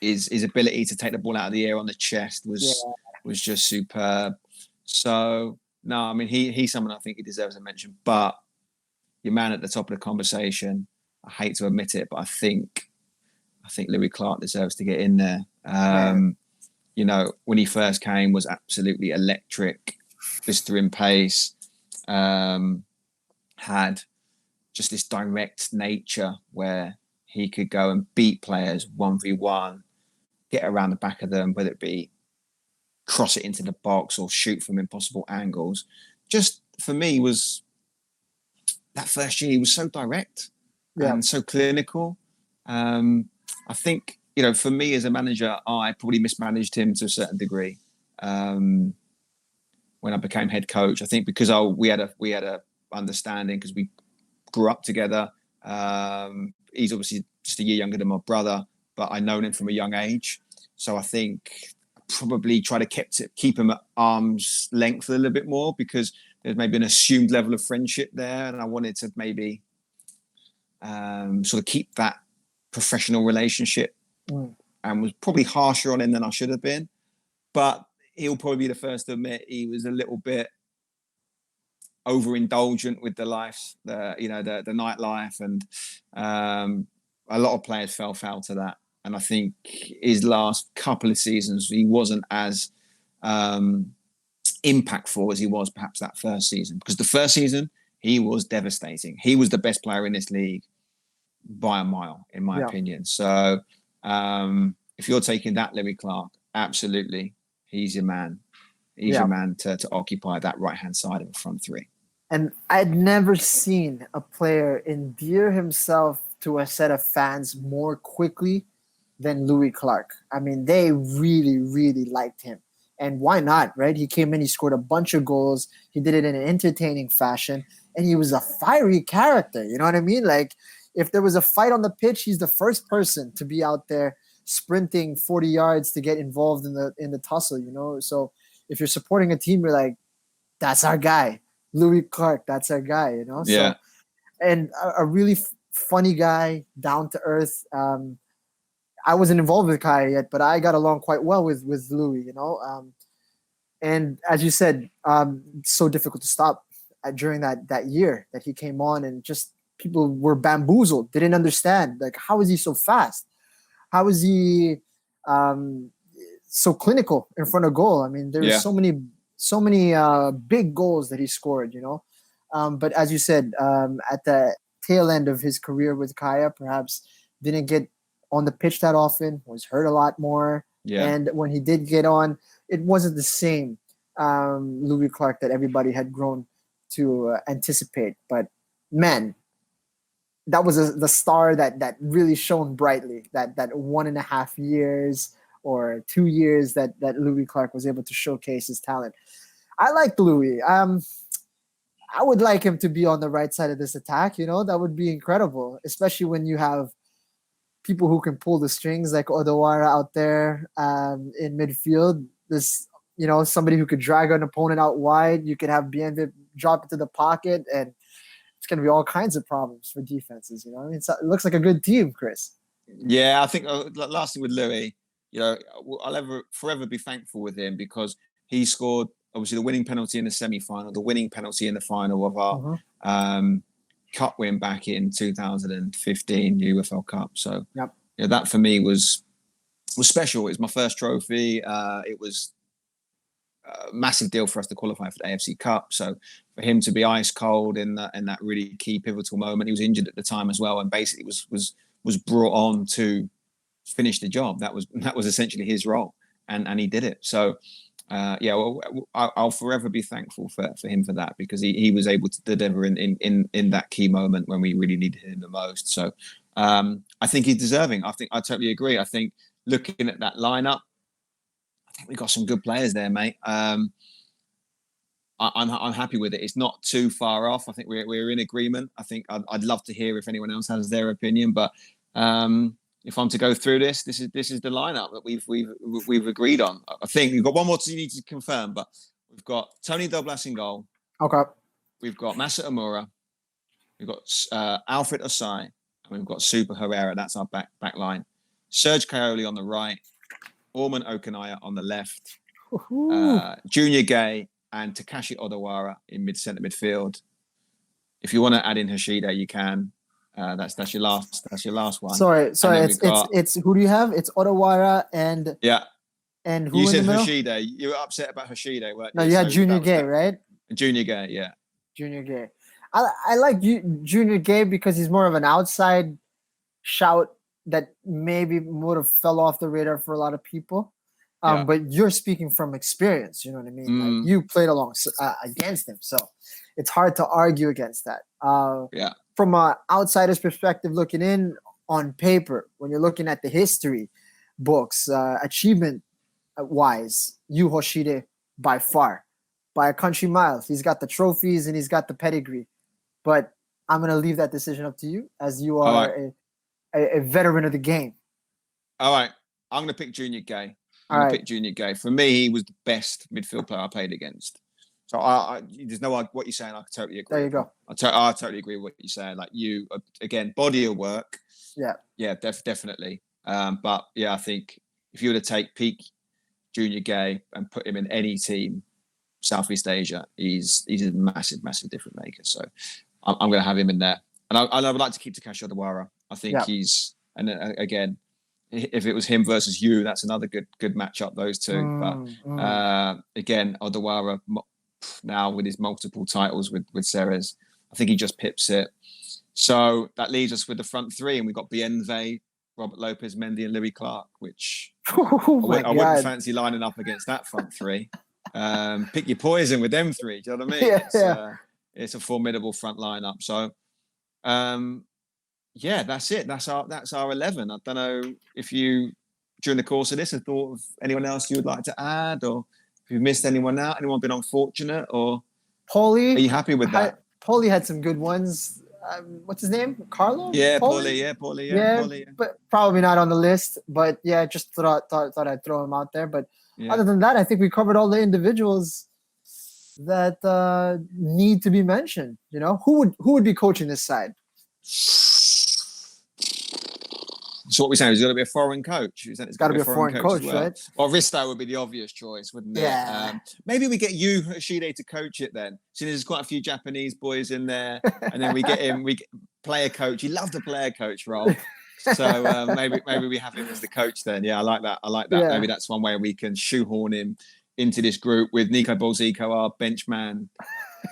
His ability to take the ball out of the air on the chest was just superb. So, no, I mean, he's someone I think he deserves a mention, but your man at the top of the conversation, I hate to admit it, but I think Louis Clark deserves to get in there. You know, when he first came, was absolutely electric, blistering pace, had just this direct nature where he could go and beat players 1v1, get around the back of them, whether it be cross it into the box or shoot from impossible angles. Just for me was that first year, he was so direct and so clinical. I think, you know, for me as a manager, I probably mismanaged him to a certain degree when I became head coach. I think because we had a understanding because we grew up together. He's obviously just a year younger than my brother, but I known him from a young age. So I think I probably try to keep him at arm's length a little bit more because there's maybe an assumed level of friendship there. And I wanted to maybe sort of keep that professional relationship and was probably harsher on him than I should have been. But he'll probably be the first to admit he was a little bit overindulgent with the life, the nightlife, and a lot of players fell foul to that. And I think his last couple of seasons, he wasn't as impactful as he was perhaps that first season. Because the first season, he was devastating. He was the best player in this league by a mile, in my opinion. So if you're taking that, Louis Clark, absolutely, he's your man. He's your man to occupy that right-hand side of the front three. And I'd never seen a player endear himself to a set of fans more quickly than Louis Clark. I mean, they really, really liked him. And why not, right? He came in, he scored a bunch of goals. He did it in an entertaining fashion. And he was a fiery character. You know what I mean? Like, if there was a fight on the pitch, he's the first person to be out there sprinting 40 yards to get involved in the tussle, you know? So if you're supporting a team, you're like, that's our guy. Louis Clark, that's our guy, you know? Yeah. So, and a really funny guy, down to earth. I wasn't involved with Kai yet, but I got along quite well with Louis, you know? And as you said, so difficult to stop during that year that he came on, and just people were bamboozled, didn't understand. Like, how is he so fast? How is he so clinical in front of goal? I mean, there were so many big goals that he scored, you know? But as you said, at the tail end of his career with Kaya, perhaps didn't get on the pitch that often, was hurt a lot more. Yeah. And when he did get on, it wasn't the same Louis Clark that everybody had grown to anticipate. But man, that was the star that really shone brightly. That 1.5 years or 2 years that Louis Clark was able to showcase his talent. I like Louis. I would like him to be on the right side of this attack. That would be incredible, especially when you have people who can pull the strings like Odawara out there in midfield. This, somebody who could drag an opponent out wide. You could have Bienve drop into the pocket, and it's going to be all kinds of problems for defenses. It looks like a good team, Chris. Yeah, I think last thing with Louis, I'll forever be thankful with him because he scored obviously the winning penalty in the semi-final, the winning penalty in the final of our cup win back in 2015 UFL Cup. So that for me was special. It was my first trophy. It was a massive deal for us to qualify for the AFC Cup. So for him to be ice cold in that really key pivotal moment, he was injured at the time as well, and basically was brought on to finish the job. That was essentially his role, and he did it. So. I'll forever be thankful for him for that because he was able to deliver in that key moment when we really needed him the most. So I think he's deserving. I totally agree. I think looking at that lineup, I think we got some good players there, mate. I'm happy with it. It's not too far off. I think we're in agreement. I think I'd love to hear if anyone else has their opinion, but if I'm to go through this is the lineup that we've agreed on. I think we've got one more you need to confirm, but we've got Tony Doblas in goal. Okay. We've got Masa Amura. We've got Alfred Osai, and we've got Super Herrera. That's our back line. Serge Coyote on the right. Orman Okanaya on the left. Junior Gay and Takashi Odawara in centre midfield. If you want to add in Hashida, you can. That's your last one. Sorry. It's who do you have? It's Odawara and who you in said the middle? Hashida. You were upset about Hashida, weren't you? No, you had Junior Gay, right? Junior Gay, yeah. Junior Gay. I like Junior Gay because he's more of an outside shout that maybe would have fell off the radar for a lot of people. But you're speaking from experience. You know what I mean? Like you played against him, so it's hard to argue against that. From an outsider's perspective, looking in on paper, when you're looking at the history books, achievement-wise, Yu Hoshide by far, by a country mile. He's got the trophies and he's got the pedigree. But I'm going to leave that decision up to you as you are a veteran of the game. All right. I'm going to pick Junior Gay. Pick Junior Gay. For me, he was the best midfield player I played against. So there's no what you're saying. I totally agree. There you go. I totally agree with what you're saying. Like you, again, body of work. Yeah, definitely. But yeah, I think if you were to take peak Junior Gay and put him in any team, Southeast Asia, he's a massive difference maker. So I'm going to have him in there. And I would like to keep Takashi Odawara. I think he's, and again, if it was him versus you, that's another good matchup, those two. But again, Odawara now with his multiple titles with Ceres, I think he just pips it. So that leaves us with the front three, and we've got Bienve, Robert Lopez, Mendy, and Louis Clark, which I wouldn't fancy lining up against that front three. Pick your poison with them three. Do you know what I mean? It's a formidable front lineup. So, that's it. That's our 11. I don't know if you, during the course of this, have thought of anyone else you would like to add, or if you've missed anyone out, anyone been unfortunate, or Paulie. Are you happy with that? Paulie had some good ones. What's his name? Carlo? Yeah, Paulie. But probably not on the list. But yeah, just thought I'd throw him out there. But other than that, I think we covered all the individuals that need to be mentioned. You know, who would be coaching this side? So what we're saying is it's got to be a foreign coach. It's got to be a foreign coach, right? Well, Risto would be the obvious choice, wouldn't it? Yeah. Maybe we get Yu Hoshide to coach it then. Since there's quite a few Japanese boys in there, and then we get him. Player coach. He loved the player coach role. So maybe we have him as the coach then. Yeah, I like that. Yeah. Maybe that's one way we can shoehorn him into this group with Nico Bolzico, our bench man,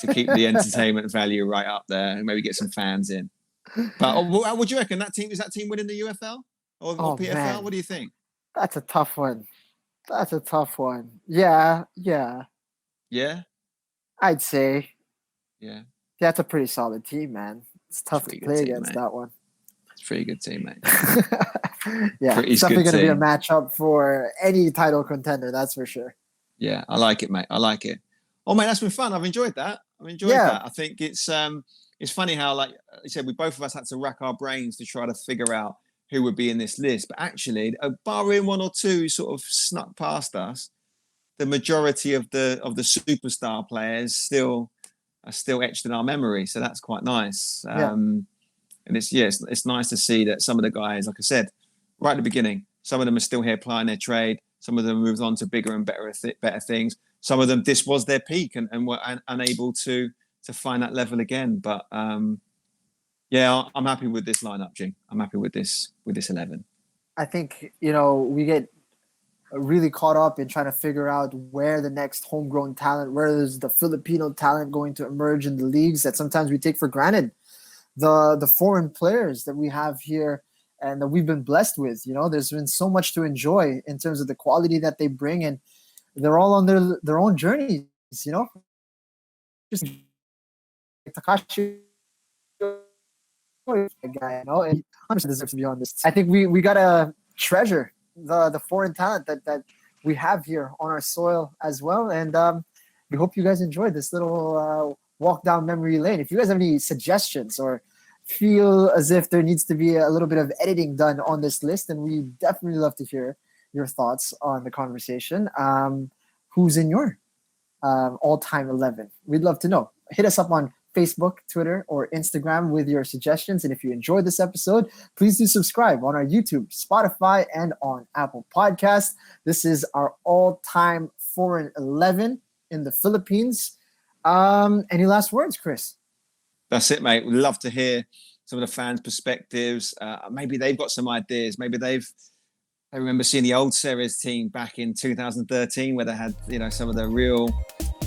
to keep the entertainment value right up there, and maybe get some fans in. But what would you reckon? Is that team winning the UFL? or Oh PFL? man, What do you think? that's a tough one. That's a tough one. Yeah, yeah. Yeah, I'd say yeah. that's a pretty solid team, man. It's It's a tough to pretty good play team, against mate. that one. It's a pretty good team, mate. Yeah, Pretty it's definitely good going to be a team. matchup for any title contender, that's for sure. Yeah, I like it, mate. I like it. Oh, mate, that's been fun. I've enjoyed that. I've enjoyed Yeah, that. I think it's funny how, like you said, we both of us had to rack our brains to try to figure out who would be in this list. But actually, barring one or two who sort of snuck past us, the majority of the superstar players still are still etched in our memory. So that's quite nice. yeah. And it's nice to see that some of the guys, like I said, right at the beginning, some of them are still here plying their trade. Some of them moved on to bigger and better things. Some of them, this was their peak and were unable to find that level again. But yeah, I'm happy with this lineup, G. I'm happy with this 11. I think, we get really caught up in trying to figure out where the next homegrown talent, where is the Filipino talent going to emerge in the leagues that sometimes we take for granted. The foreign players that we have here and that we've been blessed with, there's been so much to enjoy in terms of the quality that they bring, and they're all on their own journeys, just Takashi guy, and 100% deserves to be on this. I think we gotta treasure the foreign talent that we have here on our soil as well, and we hope you guys enjoyed this little walk down memory lane. If you guys have any suggestions or feel as if there needs to be a little bit of editing done on this list, and we definitely love to hear your thoughts on the conversation. Who's in your all-time 11? We'd love to know. Hit us up on Facebook, Twitter, or Instagram with your suggestions. And if you enjoyed this episode, please do subscribe on our YouTube, Spotify, and on Apple Podcasts. This is our all-time foreign 11 in the Philippines. Any last words, Chris? That's it, mate. We'd love to hear some of the fans' perspectives. Maybe they've got some ideas. Maybe they remember seeing the old Ceres team back in 2013, where they had, some of the real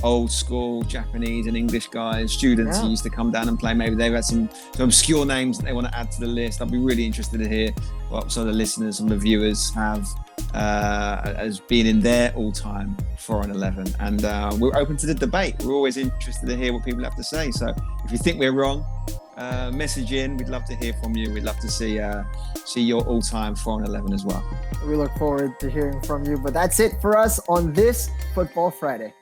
old school Japanese and English guys, students who used to come down and play. Maybe they've had some obscure names that they want to add to the list. I'd be really interested to hear what some of the listeners, some of the viewers have as being in their all-time foreign 11. And we're open to the debate. We're always interested to hear what people have to say. So if you think we're wrong, message in. We'd love to hear from you. We'd love to see your all-time foreign 11 as well. We look forward to hearing from you. But that's it for us on this Football Friday.